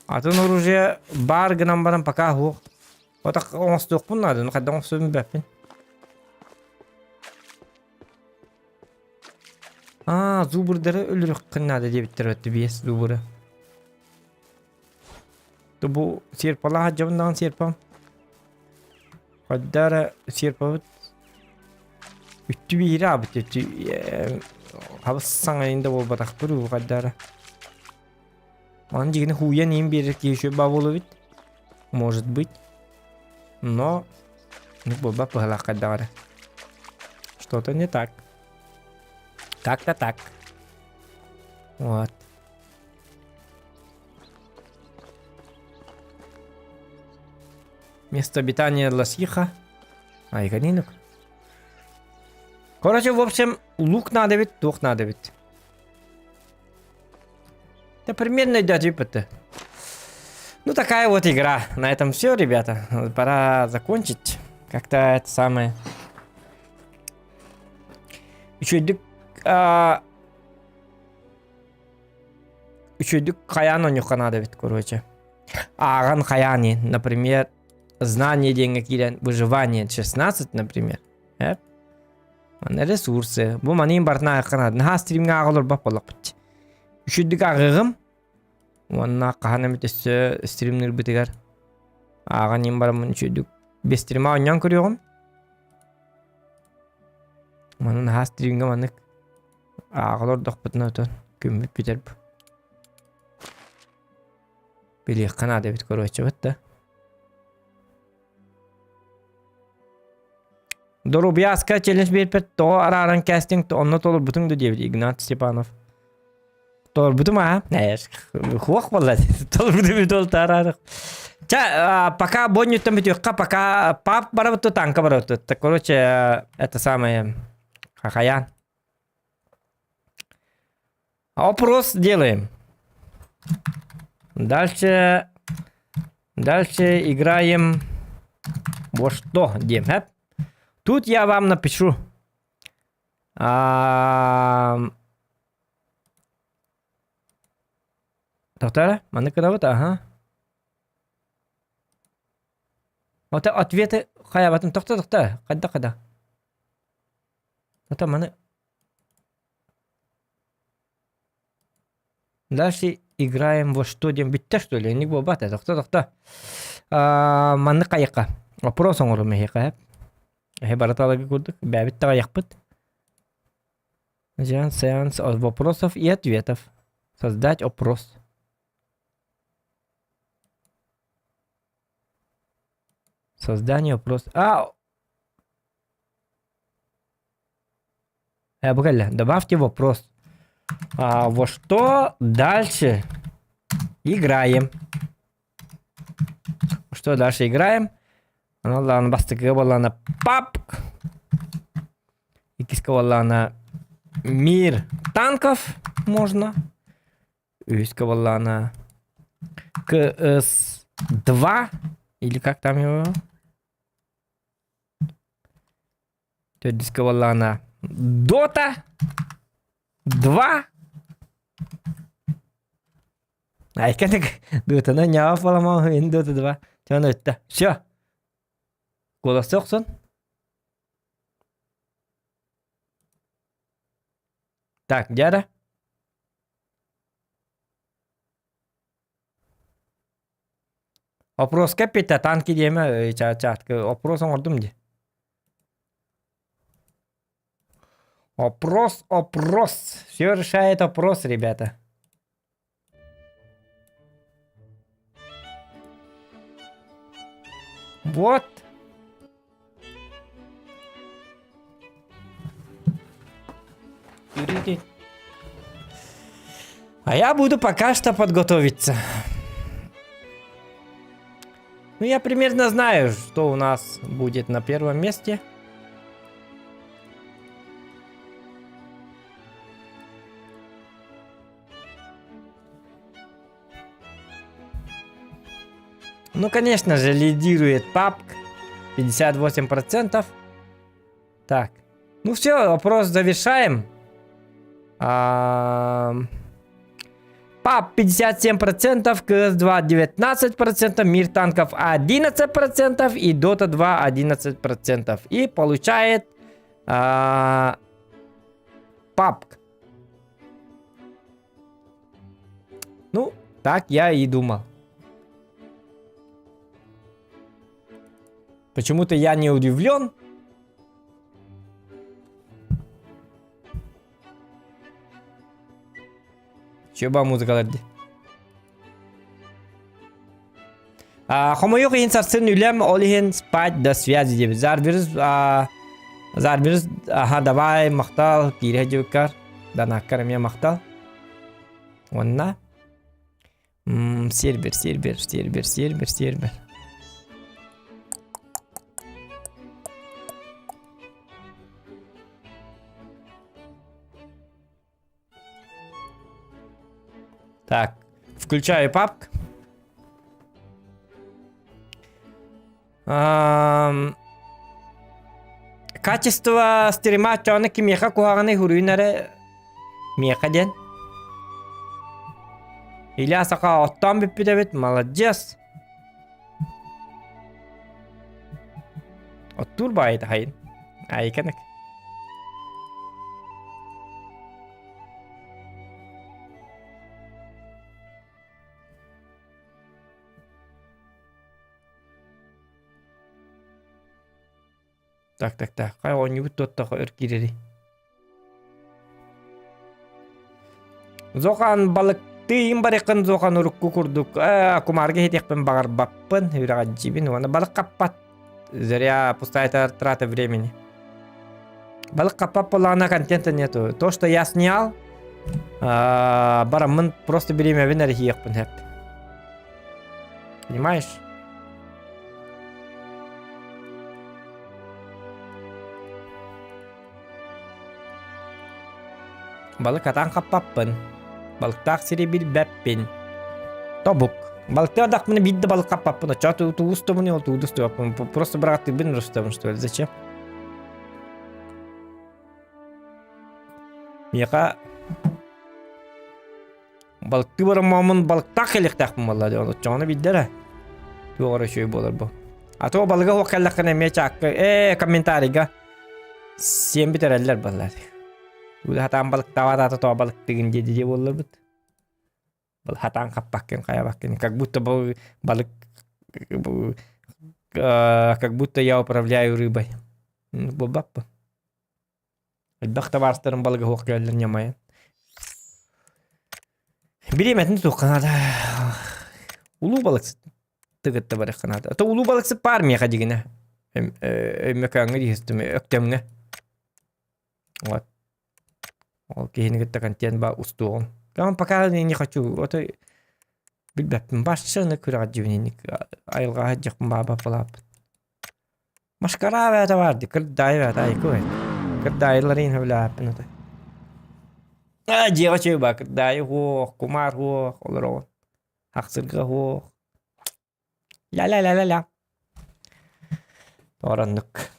Атын оружие бар гынан баран пока хук. Отак оңстук бун надо, ну кайда оңстук беппин. Зубырдары өлүрүк кыннады дебиттер өттү бес зубыры. То бу серпала хаджабындаган серпам. Кайдара серпабыт. Үттү бейри абыт өттү. Хабыс саңайында болбатак буру кайдара. Он дигне хуя ним берет еще бабуловит. Может быть. Но не боба похлака дара. Что-то не так. Как-то так. Вот. Место обитания лосиха. Ай, конинок. Короче, в общем, лук надо ведь, дух надо ведь. Да примерно идет типа-то. Ну, такая вот игра. На этом все, ребята. Пора закончить. Как-то это самое. Еще идут хаян у них надо ведь, короче. Аган хаяни, например, знание денег или выживание 16, например. Ресурсы. Бу манин бартна канад. На стримга алыр бапалак бит. Үшүдүк агыгым. Онна каханамет стримнер битигер. Аған ем барамын чөйдік. Бестеріма оннан көріғым. Манын хас диринге манык. Ағылар доқпытына өтін. Көміп бітер бұ. Білек қанады бит көріп өтті. Дорубияска челлендж берпет. Тоғы араран кастинг. Онна толыр бұтыңды дебді. Игнат Степанов. Толыр бұтым а? Нәйер. Хуақ болады. Толыр бұтым бит ол тарарық. Пока боннютом битюха, пока пап барабуту, танка барабуту. Так, короче, это самое... Хахаян. Опрос делаем. Дальше играем... Вот что делаем. Тут я вам напишу. Доктора, маны вот, ага. Вот ответы хаябатым тоқта. Қада. Вот маны. Дальше играем во что дем битте что ли? Не бобата. Тоқта. Маны қайыққа. Вопрос оңыры мехиқа. Бараталагы көрдік. Бәбітті қайықпыт. Сеанс вопросов и ответов. Создать опрос. Создание вопроса. Добавьте вопрос. Во что дальше играем? Что дальше играем? Ладно, бастыгы на пап. И киска на мир танков можно. Иска на КС-2. Или как там его? Дисковала на Дота 2. Ай, как Дота, ну не афаламал, Дота 2. Что на это? Все. Голос соксон. Так, дядя. Вопрос капита танки деме чат. Вопрос ордым де. Опрос. Все решает опрос, ребята. Вот. А я буду пока что подготовиться. Ну, я примерно знаю, что у нас будет на первом месте. Ну, конечно же, лидирует PUBG 58%. Так. Ну все, вопрос завершаем. PUBG 57%, CS2 19%, Мир танков 11% и Dota 2 11%. И получает PUBG. Ну, так я и думал. Почему-то я не удивлен. Чеба музыкаларды. Хомойок инсарсын үлем олихен спать до связи деп. Зарбирыз, ага, давай, мақтал, кире жевкар. Данаккар мне мақтал. Онна. Сервер. Так, включаю PUBG. Качество стрима чонки меха куаганы хуруйнаре меха ден. Ильяс ака оттан биппидебит, молодец. Оттур байт хайын. Айканак. Так. Кай он ют тотта өркирери. Зохан балыкты им барыкын зохан урукку курдук. Кумарга хетекпен багар баппын. Үрагajibin. Оны балык каппат. Зря пустая трата времени. Балык каппат полана контента нету. То, что я снял, барамын просто береме венер хиекпен хеп. Понимаешь? Balık atan kappappın. Balıktak siri bir beppin. Тобук. Balıkta adak mını biddi balık kappappın. Çatı tuğustu mu ne oldu? Tuğustu yapın. Просто братты bin рустам, что ли? Зачем? Мека balıkты барам мамын balıktak еліктақпын vallahi diyor. Çoğunu bildiler. Doğru şey olur bu. Atı o balığa o kellakın emeye çakkı. Kommentariga. Sen bitireller vallahi. Udah hatan balık tawada atau balık tingin jadi olur bu. Balık hatan kapakken kaya bakken. Как будто бы balık как будто я управляю рыбой. Bu bappa. Bakta varstırın balığı hoş geldiler yamayan. Bilemedim tuğkanada. Ulu balık tıgıttı barı kanada. Ata ulu balık sıpar mı yakacıgına? Mekanı diyestim. Öktemine. Вот. Кихин гытта контент ба устуон. Кам пока не хочу. Вот билбеппин башчыны күрәҗүнник. Айылга хаҗык баба палап. Машкара вәдә барды. Кырдай вәдә айкой. Кырдайларын хәвләппин ата. Девочка ба кырдай хо, кумар хо, олро. Хаксырга хо. Ла. Ораннык.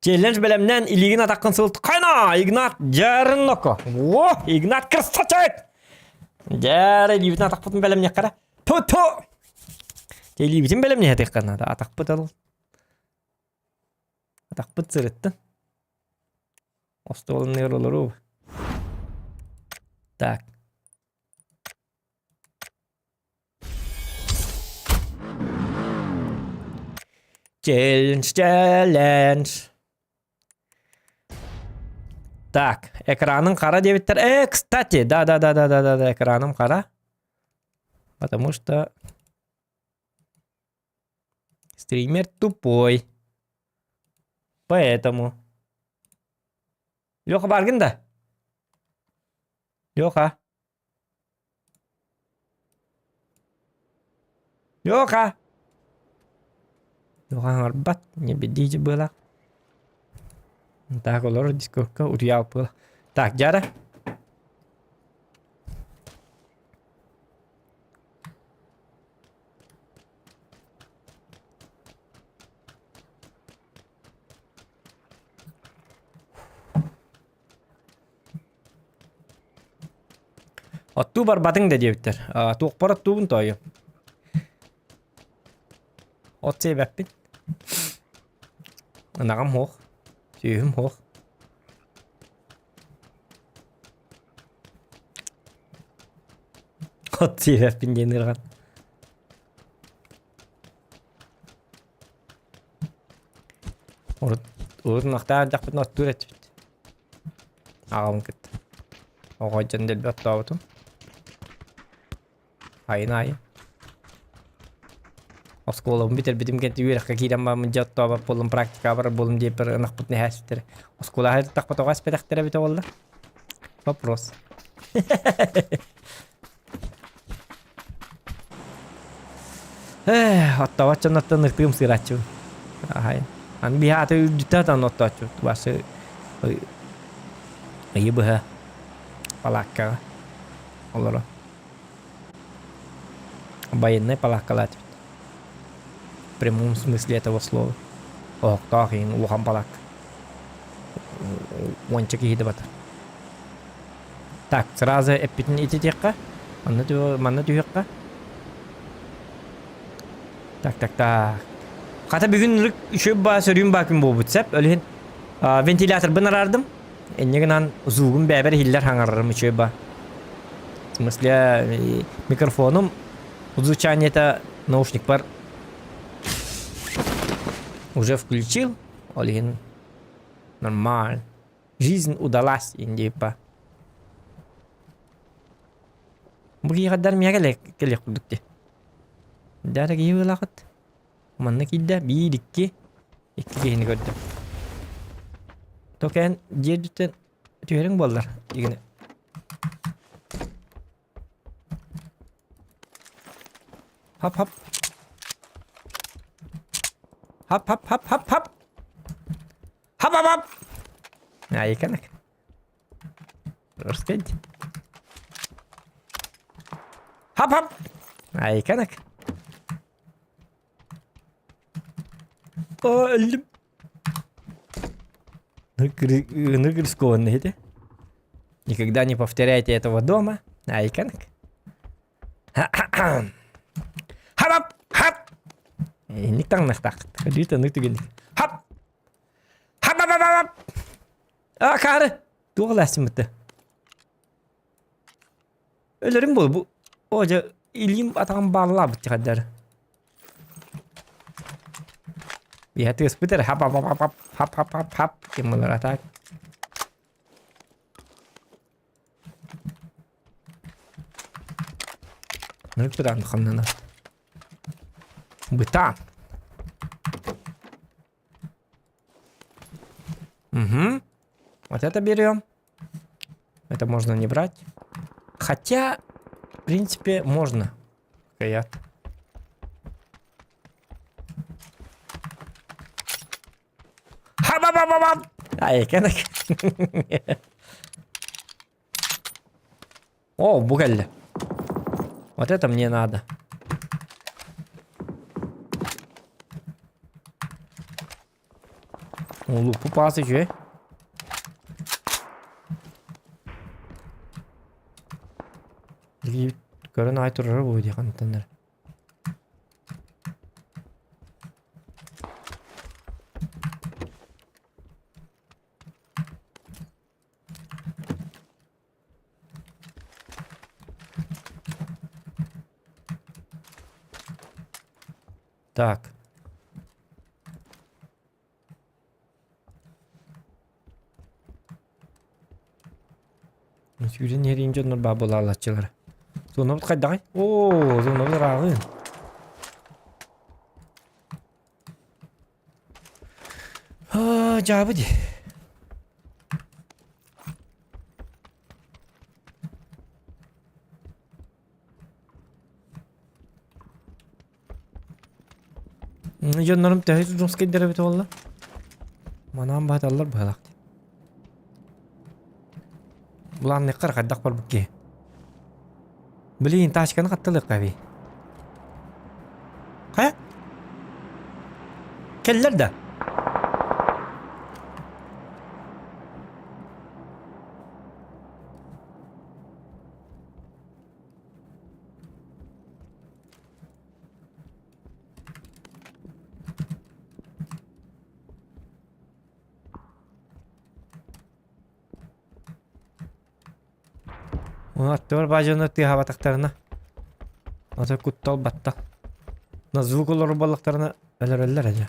Challenge bölümünden iligin atakın sıltı kayna Ignat jarın noko. Wo Ignat kırsaçak. Jarı iligin atak putun bölümüne kara. Tu. Iligin bölümüne hetek kanada atak putal. Atak put sırıttın. Ostolun ne olur. Так. Challenge. Так, экранın кара дебиттер. Кстати, да, экраным кара. Потому что стример тупой. Поэтому. Лёха баргын да? Лёха. Лёха арбат, не бедите было. Так, олор дискорка урял было. Так, Джара. Отту барбатың да дептер. Тоқпар оттуын тойы. От себеппин. Анағам хоқ. Сүйім хоқ. От себеппин дені ұрған. Орын ақтар жақпын оттур әтіпті. Ағам күтті. Оға жандел бәтті ауытым. Айын. Осколым битер битим кенти үйрәккә кирәм ба мынҗа таба болым практика бар болым дип бер нах бутны хәстер. Оскола һәр тақпа тагас педактер бит олда. Вопрос. Оттава чанаттан нытым сырачу. Ай. Ан бихата үдтәтә ноттачу. Басы. Айбыһа. Палакка. Олора. Военный палаккалат. В прямом смысле этого слова. Ох, так, и ухам палак. Вончики хидабат. Так, сразу эпитин ититекка. Манна түйекка. Так. Ката бүгүн шөбба сөрүн бакын болбут сеп. Өлүн вентилятор бынарардым. Эннегенан зугун бәбер хиллер хаңарырым шөбба. В смысле микрофоном звучание это наушник бар. Уже включил? Олин. Нормально. Жизнь удалась, индипа. Бұғы қадар меға келек күдікті. Дәрі кейі лақыт. Манны кейді бір икки кейіні көрді. Токен жердіктен түйерің болдар. Егіне. Hop hop. Hop hop hop hop hop. Hop hop hop. Aí, caneca. Rasked. Hop hop. Aí, caneca. Öldüm. Ну, рискованно это. Никогда не повторяйте этого дома. Ай, канек. Хап! Хап! Никтан нахтак. Ходите, ну ты гелик. Хап! Хап! А, кары! Туğlasın mıtı? Ölürüm bu. Oca ilim atağım bağlı bıçı kadar. Bir hati ısbıtır. Hap hap hap hap hap hap hap hap. Kimler atak? Ne kadar mıkımdan? Бытан. Угу. Вот это берем. Это можно не брать. Хотя, в принципе, можно. Каят. Ха-ба-ба-ба-ба! Ай, кенек. О, бугаль. Вот это мне надо. Лупу пасыcı. Лги көрін айтырыры бой дейқан тәндер. Так. Сүйрен ерейін жонлар ба бола алатчылар. Зона бұд қайдағай? Ооо, зона бұд рағын. Жабы де. Жонларым тәхет жұмыс кәйдері біті олла. Манам бағдалар бағалақты. Bulan ne kadar kadar var bukke. Beli intas kan katılık abi. Ha? Keller de. Attı bacana tiha bataklarına. Ata kuttal batta. Nazvuk olur balıklarına öler acaba.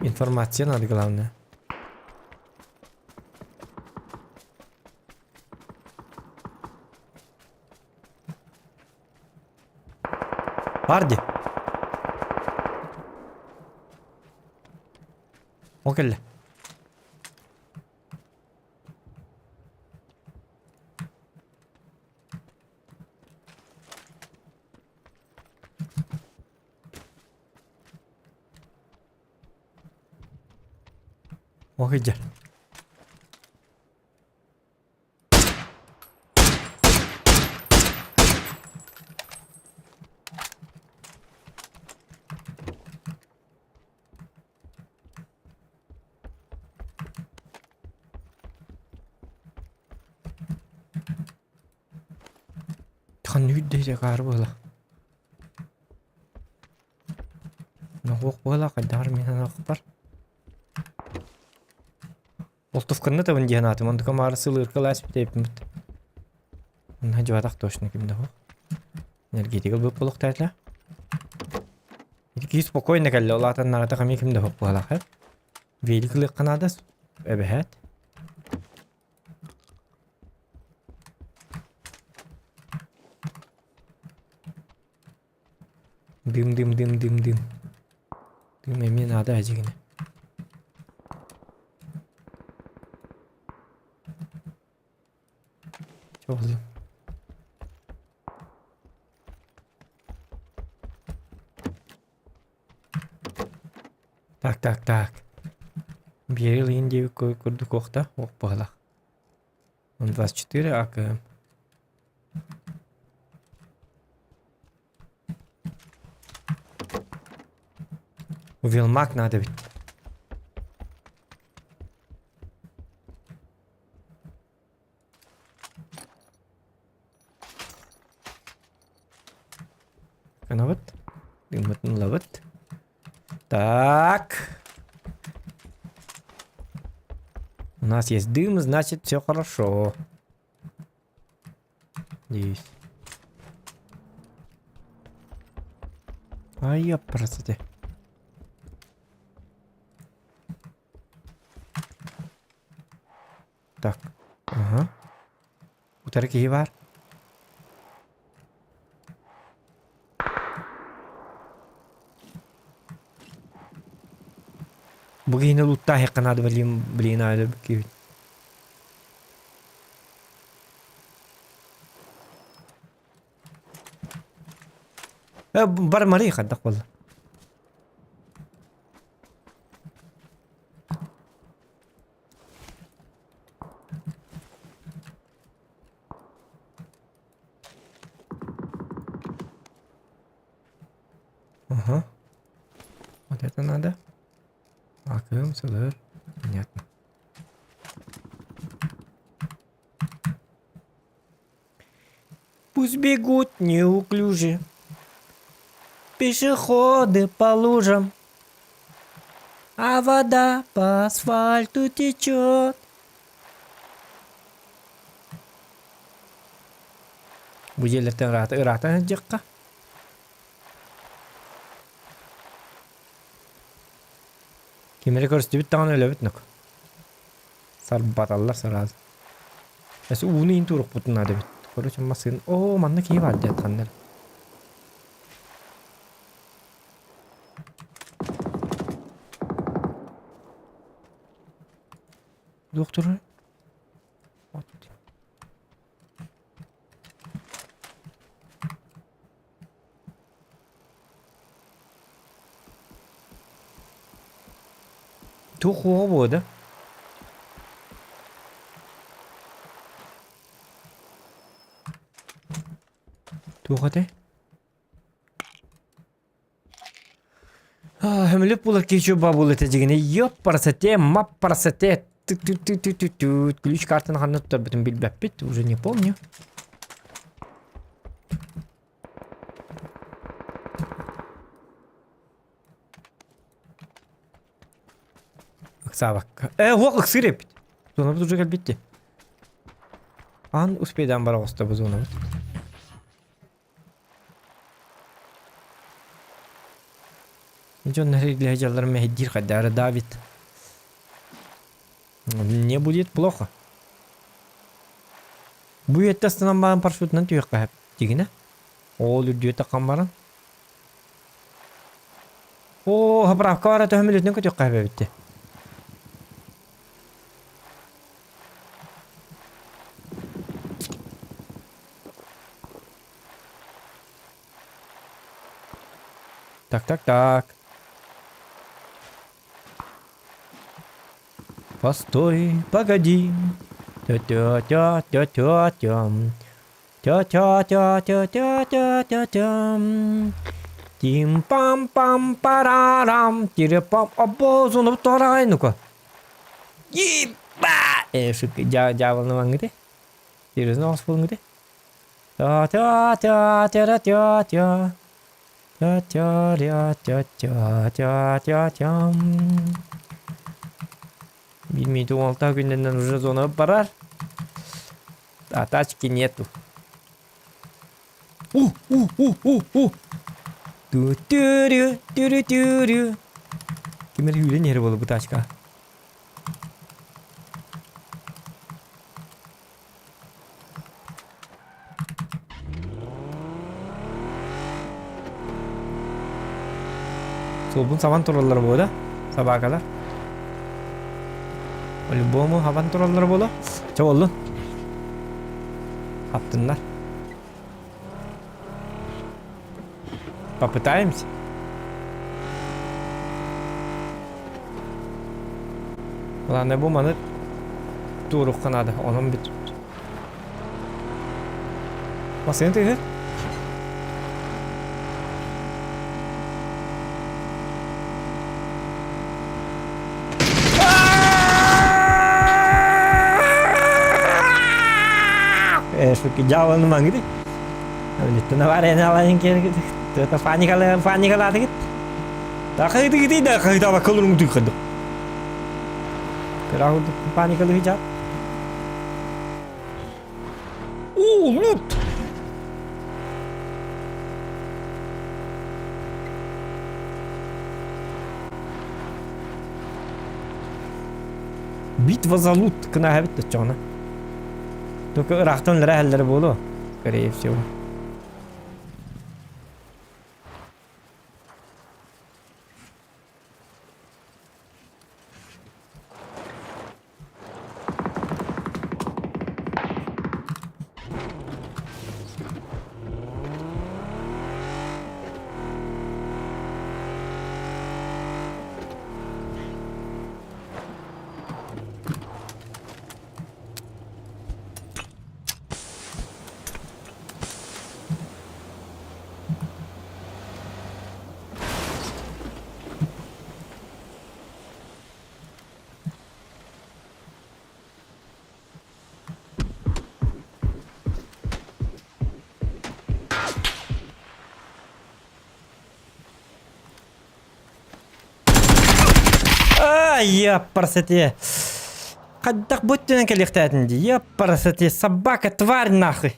Информация надо главное. Парди. Окей. Окей. Kan yüdde kar bola. Nahok bola kadar mina nakbar. Олтовканна табын диэн атым, онды камары сылыр кылас бітейпін біт. Онна жуадақ точно кімді бұл. Энергетикал бұл болуқ тәйтлі. Ки спокойно кәлі, олатан нарата қами кімді бұл бұғалақ, великілік қанадас, әбіхәт. Дым. Дым әме нада әжігіне. Çoğuluyum. Так. Берил инди курдук окта, ок баглах. Он 24 АКМ. Увелмак надо ведь. Вот. Вот. Так. У нас есть дым, значит все хорошо. Здесь. Ай, я красоте. Так. Ага. Утарки var. Bugün lutta hekkanadı bilin aile gibi. Bar mari kaddak valla. Ага. Вот это надо. Акым, сылыр. Понятно. Пусть бегут неуклюже пешеходы по лужам, а вода по асфальту течет. Буелерден ырата жакка. Кемере көрсөтүп тагын өлөбүт нөк. Сарбаталлар сразу. Эс уну интурук бутун надо бит. Короче, масын. О, манна кийип алды аткандар. Доктор. Вот. Тухуга болды. Тухате. Хемлеп булар кечу бабулы тежигине ёп парасете, мап парасете. Ключ картаны ханнаттар бүтүн билбеппит, уже не помню. Сабак. Вот сыреп. Зона уже калбитти. Ан успейдан бара оста бу зона. Ничего на реглядjallar мехдир хадара Давид. Не будет плохо. Будет тастанан парашютнан түйөккө дигине. Ол үрдүөтө камбарын. О, хабравка бара төмөлөтүнөн көтөккө бетти. Так. Постой, погоди. Тя-тя-тя-тя-тя-тям. Тя-тя-тя-тя-тя-тя-тям. Тим-пам-пам-парарам. Тире-пам. Або, зона вторая, ну-ка. Еба! Шутка, дьявол gitu. Серьезно, вас gitu. Тя-тя-тя-тя-тя-тя. Тя-тя-тя-тя-тя-тя-тям. Bilmiyorum 16 günden уже зона барар. А тачки нету. Ту-тю-рю. Kimler hüyle nere bolu bu taşka? Sobun savan turalları bu da sabaha kadar. По-любому havan turalları bolu. Çabuk olun. Attınlar. Попытаемся. Ладно, bu manı tuğruk kanadı. Onun bir... Basın tüyür. Şu jawabanı mı gidi? Öyle ne var ne var ki tuh panik git. Daha gidi daha bakalım mu tüyür. Kerahu panik hijab. Loot. Битва за лут кына хабит чона. Только рахтан лерахлер боло. Скорее всего. Япарсете. Каддак будьте келихтатинди. Япарсете собака тварь нахуй.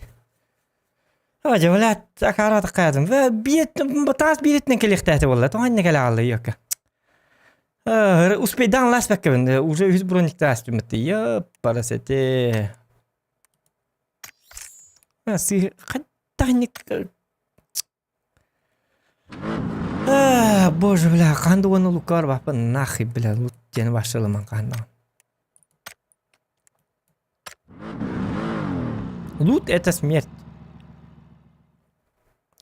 Ой, блядь, акарат кадым. Ва бит тас биритне келихтати болла. Тоанне келалы ёка. Успейдан ласпеккебин. Уже 100 броник тастымытты. Япарсете. Си каддакник. Боже, бля, қанды оны лукар бапы нахи, бля, лут дені башылыман қанды. Лут это смерть.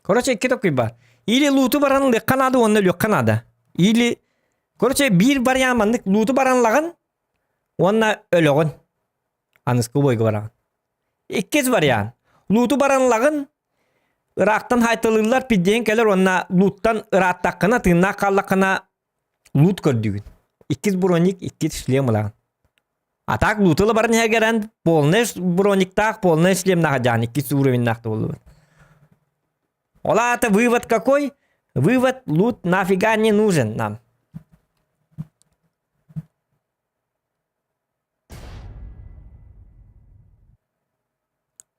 Короче, iki такой бар. Или луту баранлы қанады, оны лөк қанады. Или, короче, bir бар ямандық луту баранлағын, оны өліғын. Анысқы бойғы бараған. Иккез бар ян. Луту баранлағын, Irak'tan haytalırlar piddeyin keler ona loot'tan Irak takkına tırnak kallakına loot gördüğün. 2 bronik 2 işlem ulan. Atak loot'lı barın her gelen polneş bronik tak polneş işlem nahacan 2 уровень нахта olur. Ола это вывод какой? Вывод лут нафига не нужен нам.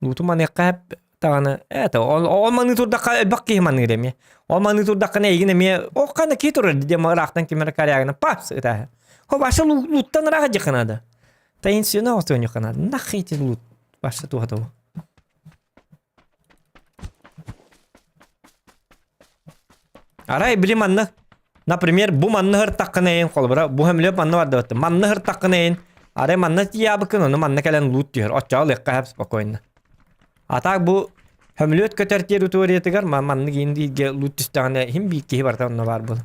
Луту манекап Таны, это олманы турдакка бакки маны деме. Олманы турдакка негине ме окканы китур дем рахтан кимер карягына папс это. Хо башы луттан рага жаканада. Таинсина остоню канада. Нахите лут. Башы тугато. Арай билим анны. Например, бу манны хыр такканайын колбара, бу хемлеп манны барды бат. Манны хыр такканайын. Арай манны тиябыкын, оны манны келен лут дер. Оччал лекка спокойно. Атак бу хөмлөт көтертер үтөретигер маманны гендиге луттустагына хим бийки бартанна бар бул.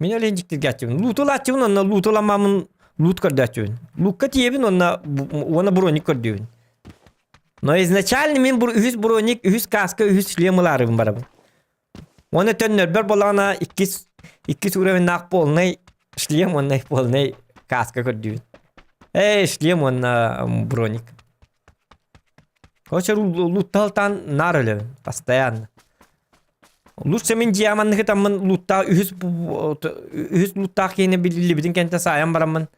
Мен элендиктер гачын. Лутулачын онна лутуламамын лут көрдачын. Лукка тиебин онна броник көрдүн. Но изначально мен бу 100 броник, 100 каска, 100 шлемларым бар. Оны төннөр бер болана 2 уровень нак полный шлем, онна полный каска көрдүн. Шлем он броник. Короче, луталтан нарылы постоянно. Lutsa min diamanlığı tamın lutta ühüs lutta kene billi bidin kente sayan baramın.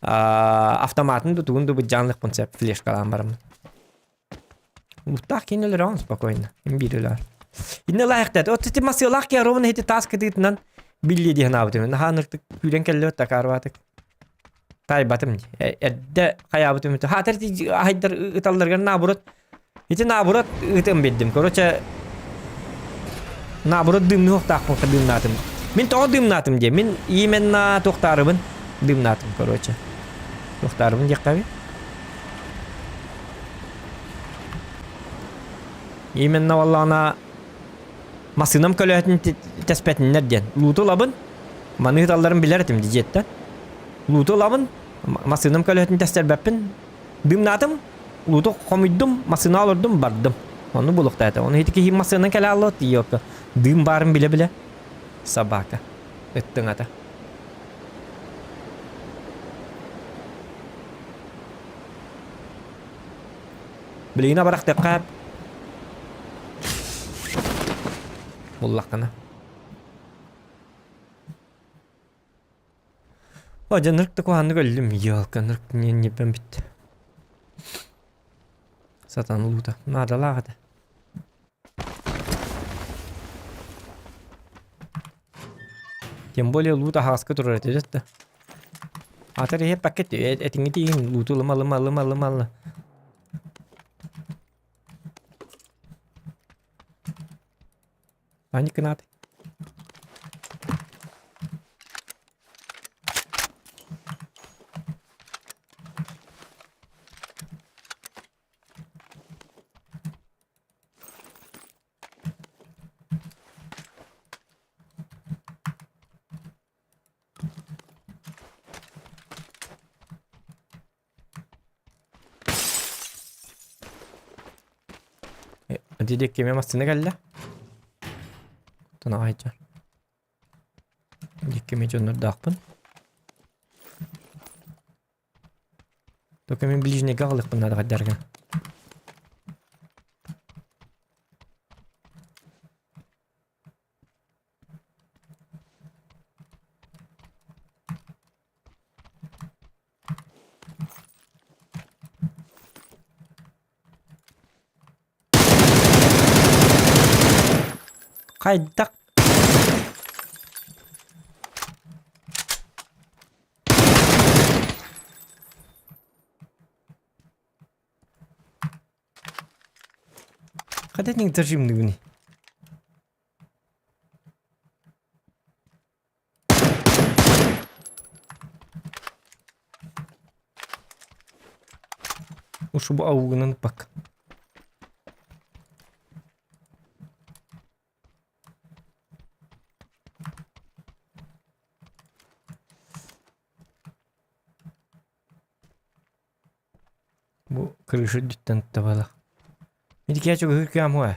Автоматын tutun bu canlıq konsept flash kalan baramın. Lutta kene öyle spokojno. Biriler. İnne layıktat. O titi masiyolak ki arovun heti task editinden billi diye nabıtım. Ha nırtık hülen kelle ötta karvatık. Tay batım. Edde kayabıtım. Ha terti haydar ıtallargan naburat. Hiti naburat ıtım beddim. Koroça naburat dımını hoktak mokta dımnatım. Min toğa dımnatım diye. Min imenna tohtarımın dımnatım koroça. Tohtarımın yakabi. İmenna vallana masınam kölöhetin tespetin nereden? Lutu labın. Manı hıtallarım bilerdim diyecekten. Lutu labın. Masınam kölöhetin tester beppin. Dımnatım. Lutu komuydum. Masını alırdım bardım. Onu buluk daydı. Onu hiti ki masının kele alır diyor. Dım barım bile bile. Sabaka. Öttün ata. Bileyine barak tekab. Bullak kana. Hoca nırkta kuhandı öldüm. Yok nırk niye ben bitti. Satan uluda. Nada lağda. Тем более лута хаска турар edecek de. Atar hep paket etini değil lutu lama. Hani kınat. Dedik kemem aslında geldi. Tana aycar. Dedik kemem canlar dağpın. Dokemem ближний галых надо гадарга. Kaydak. Kadang yang terjun dulu ni. Usu bu avuğunun bak. Bu kırışı cidden tabala. Ini kaya juga hırkıyam hoa.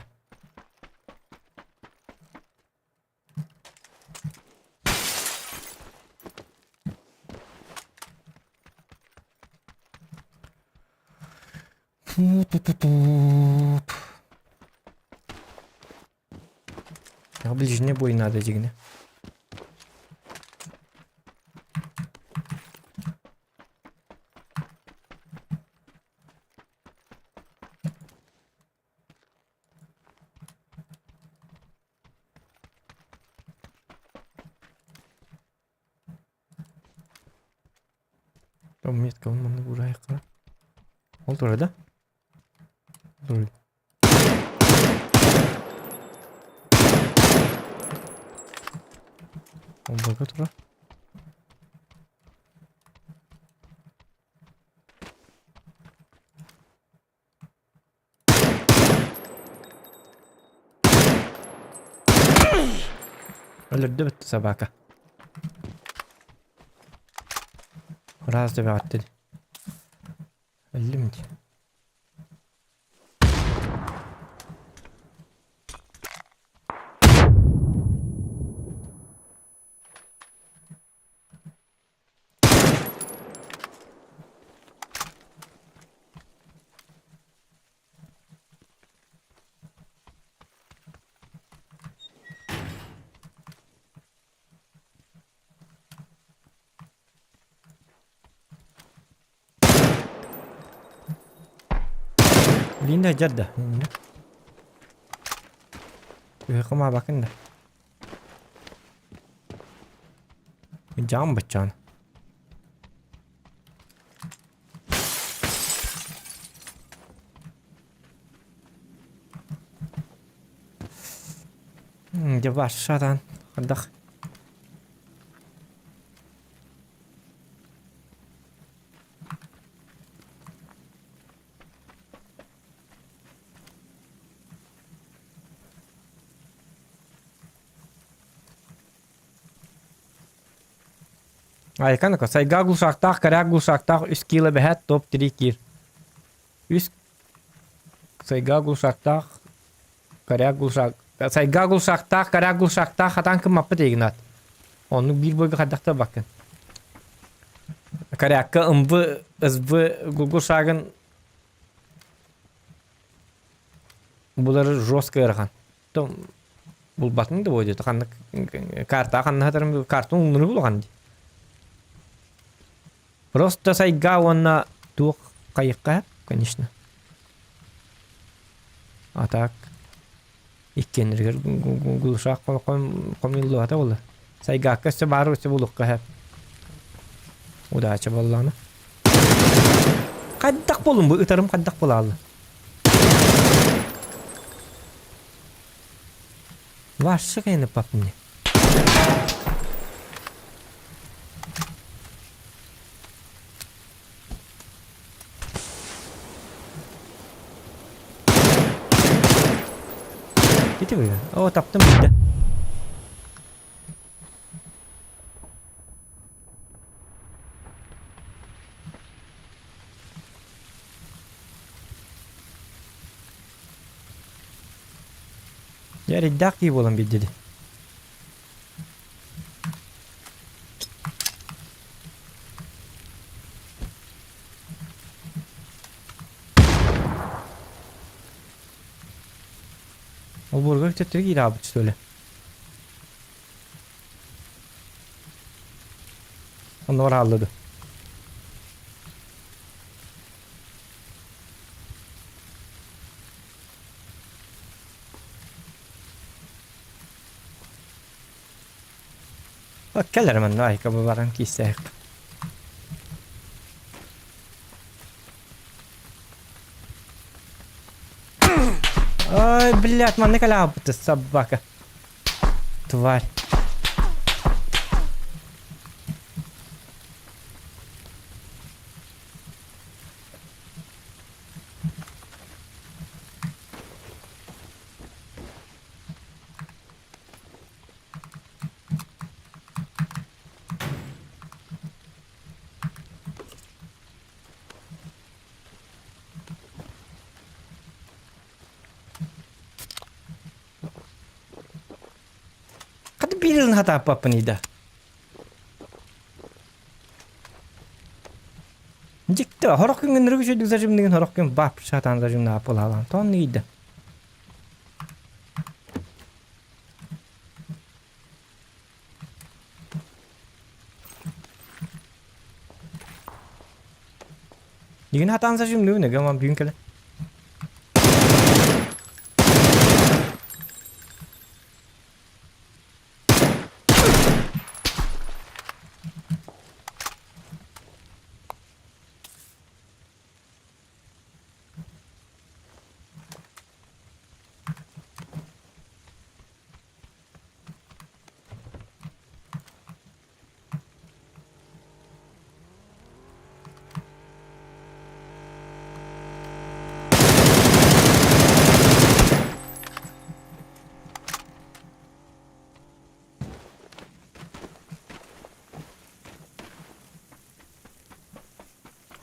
Ya ближний бой надо дигне. Там метка он mana buraya kadar. Oldu orada. Dur. Oldu kadar. Öldürdü bitti sabaka. Раз да attı. Öldü mü? Linda jadda. Kama bakın da. Cam bıçağın. De başladan. Hadi. Ay kan ko say gagul saktak karagul saktak üst kilo behet top 3 kir. Üst say gagul saktak karagul sak say gagul saktak karagul saktak hatan kim mapet ignat. Onu bir boy kadakta bakın. Karaka ımbı ızbı gugul sagın buları joska yargan. Tom bul bakın da boydu. Kanlık karta kanlı hatarım kartın umunu bulgan. Просто сайга на двух кайыкка, конечно. А так иккенергер гулшак комилду ата болду. Сайга кесе бару се булукка хеп. Удача болланы. Каддак болун бу ытарым каддак болалы. Ваша кайны папны. Gitti mi? O taptım gitti. Yani dak gibi olan bir dedi. O burger tetleri gir abi söyle. Onlar halladı. Bak keller men ay kabı varan ki istek. Ой, блядь, man ne kalabıtı sabaka. Тварь. Birin hata papanida. Jikti horok ngin rugi shu dizajim dengan horok ngin bap satan rajim na polalan ton nida. Digin hatan rajim nu ne gamam büyün kale.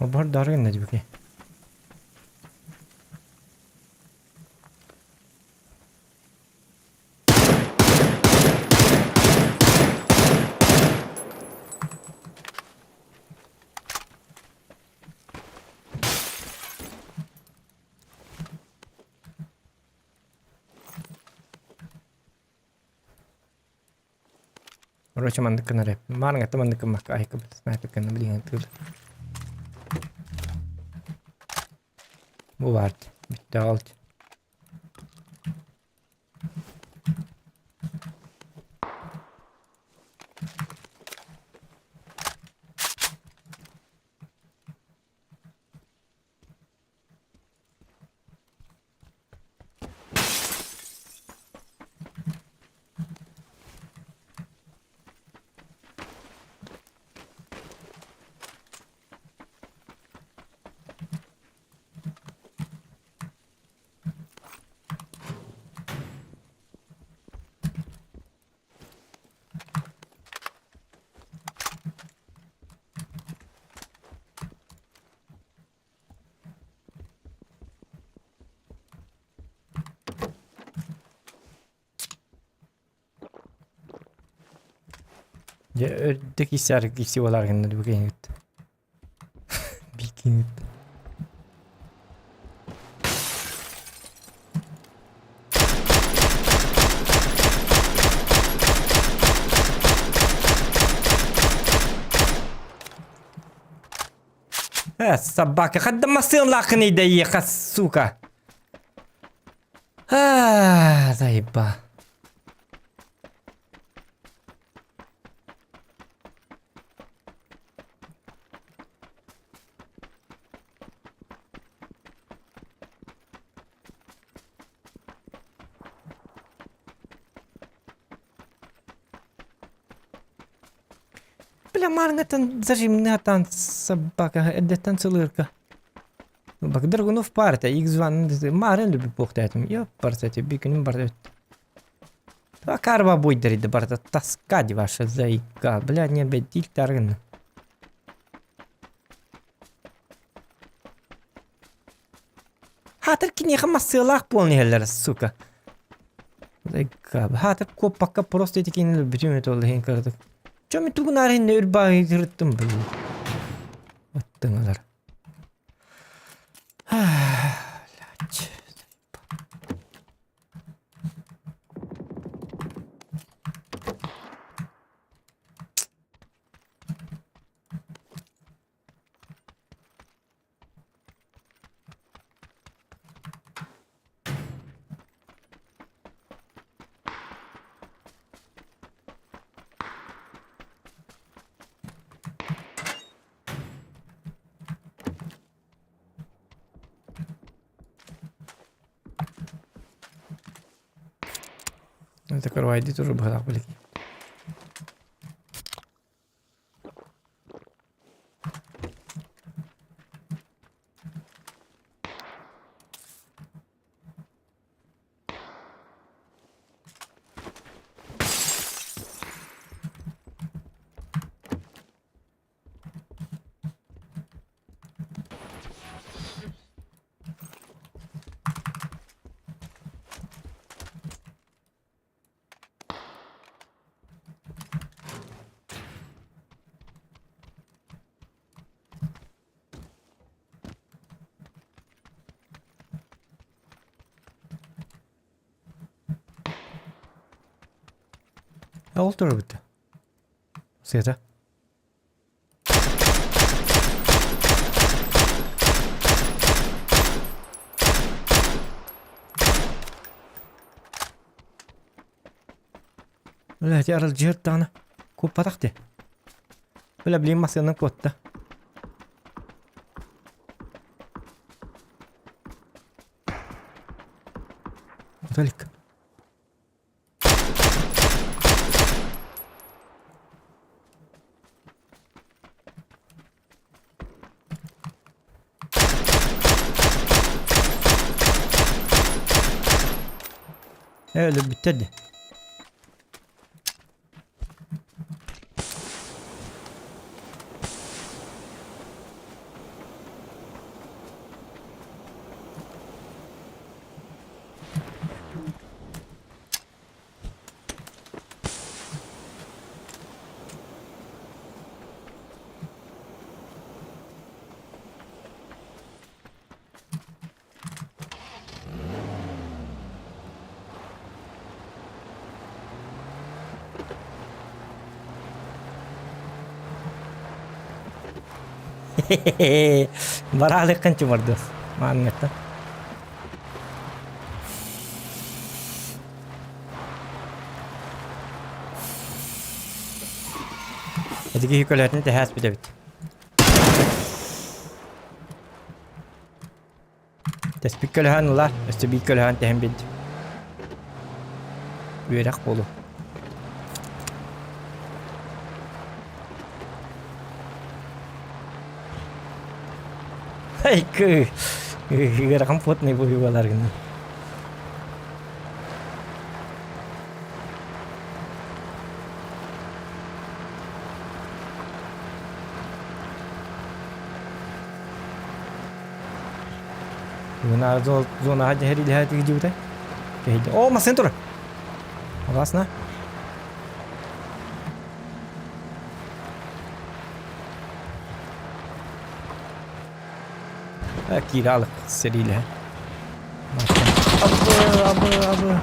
O बहुत डर गए नजब के Rocha mandek kena rep. Mana ngata mandek kemak ai ke sniper kena beli ngantul. Bu vart. Bitti aldı. Ya ördek işareti olar gende bu gengut. Bir gengut. Собака, хадда масын лакни да ехать, сука. Заеба. Бля, марнгатан зажимнатан собака, эдетан целырка. Bak Dragunov parta, X1 maren люби похтайтым. Я парта bir günüm barda. Так арба буйдырыды барда таскать ваша заика. Бля, не бедил таргын. Хатыр кине хамасылах полный хеллер, сука. Заика. Хатыр копака просто эти кине bütün oldu hen kırdık. Çömü tuğunar hen ürbağı kırıttım bля. Attınlar. Это карвайди тоже бхала были. Oldu bitti. Seta. Вля, я разжирт она. Купа тахте. Вля, блин, масяна котта. Далеко. Öyle bitirdi. Baralik kan cuma dos. Mana Edigi hikolatini tehas bidebit. Tespik kölhan ular, östebik kölhan tehem bid. Üyerak bolu. Hey kı. Rakam pot ne bu yuvalar gini. Zona aja hari lihat ke juta. Oh, mas sentur. Awas na. Kiralık seriyle. Abı.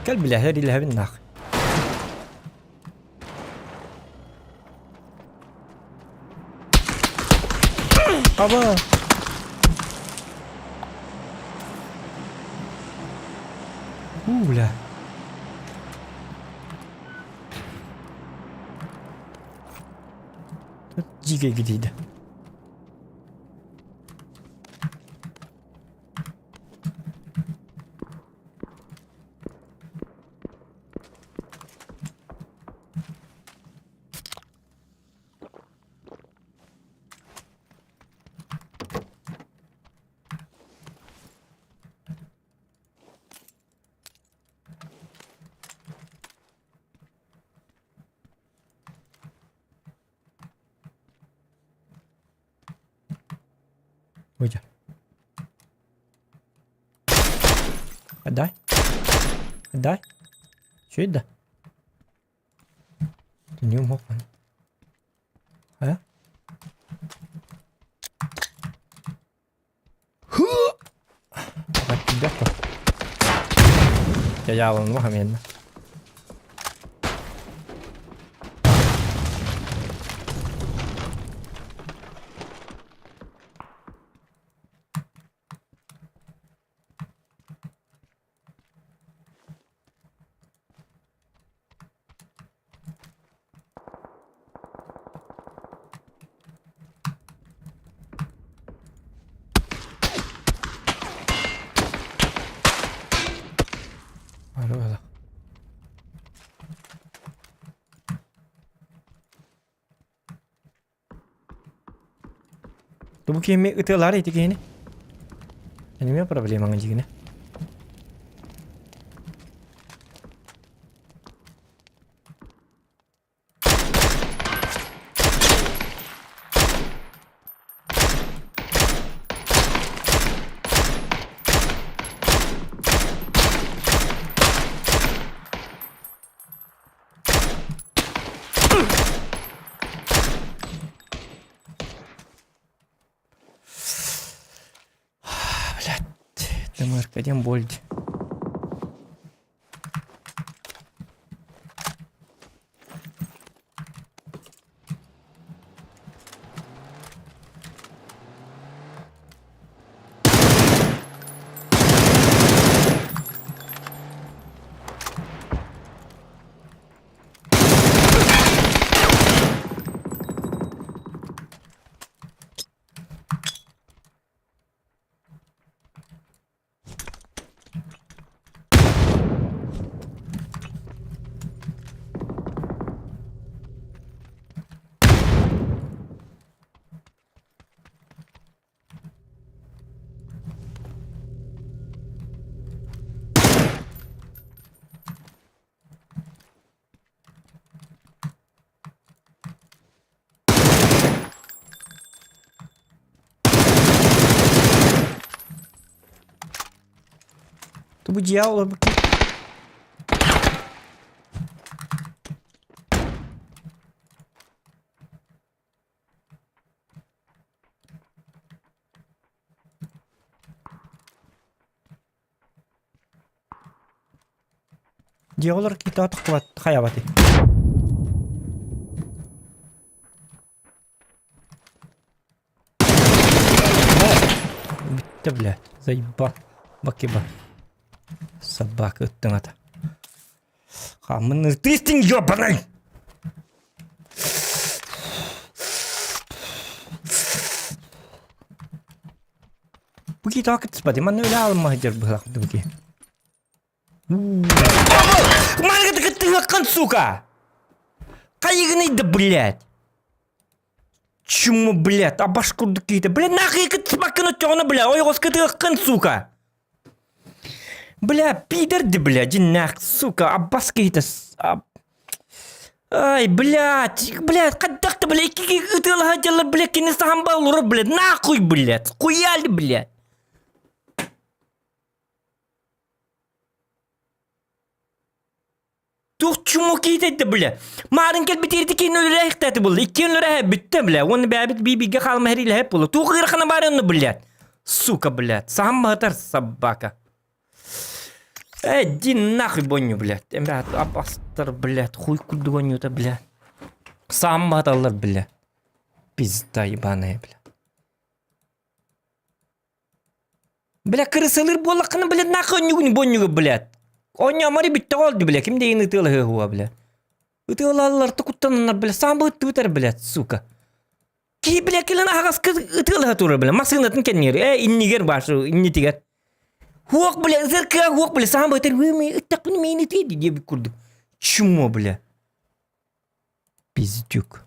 كلب الهري اللي بالناخ أبا لا جيجا جديدة وجه الداي شو ده اليوم هو ها يا المهم يعني Tu bukan make kita lari tiga ini. Ini apa problem dengan jignya? Пойдем больше. Tu bu diyavolo bakayım. Diyavolo kita kuat hayabati. Бітті, блядь. Заїбал. Баки-ба. Собака, ыттың ата. Хамын ыртыстың, ёбаный! Бұки тақыт спады, ман өлі алма жер бұлақты бұки. Марга ты тыгакан, сука! Кайгынайды, блядь! Чему, блядь, абашкурды кейті, блядь, нахуй кыт спакын өттіғаны, блядь, ойғыз тыгакан, сука! Бля, пидорды, блядь, нах, сука, аббас кейті, Ай, блядь, қаддақты, блядь, iki ытылға жалар, блядь, кені сағанба ұлыры, блядь, нахуй, блядь, хуялы, блядь. Тух чуму кейтеді, блядь. Марын кел бітерді кейін өлірі әйқтәті болды. Икі өлірі әй бітті, блядь. Оны бәбіт бейбіге қалым әрілі әп болды. Тух ғырқына бары оны, блядь. Сука, блядь, сағанба ғытар, собака. Иди нахуй боню, блядь. Ребят, абастар, блядь. Хуй куды гоню-то, блядь. Сам баталар, блядь. Пизда ебаная, блядь. Блядь, крысылыр болақыны, блядь, нахуй боню, блядь. Оня амари битті олды, блядь. Кім дейін ұтылы ғуа, блядь. Ұтылы алыларды құттанынар, блядь. Сам бұтты өтер, блядь, сука. Ки, блядь, келін ағас кыз ұтылы ғатуры, блядь. Масығынатын кәнер. Иннигер башы, инни тигер. Хуак, бля, зерка, хуак, бля, сам байтер, вы так не имеете, где вы курду? Чмо, бля. Пиздюк.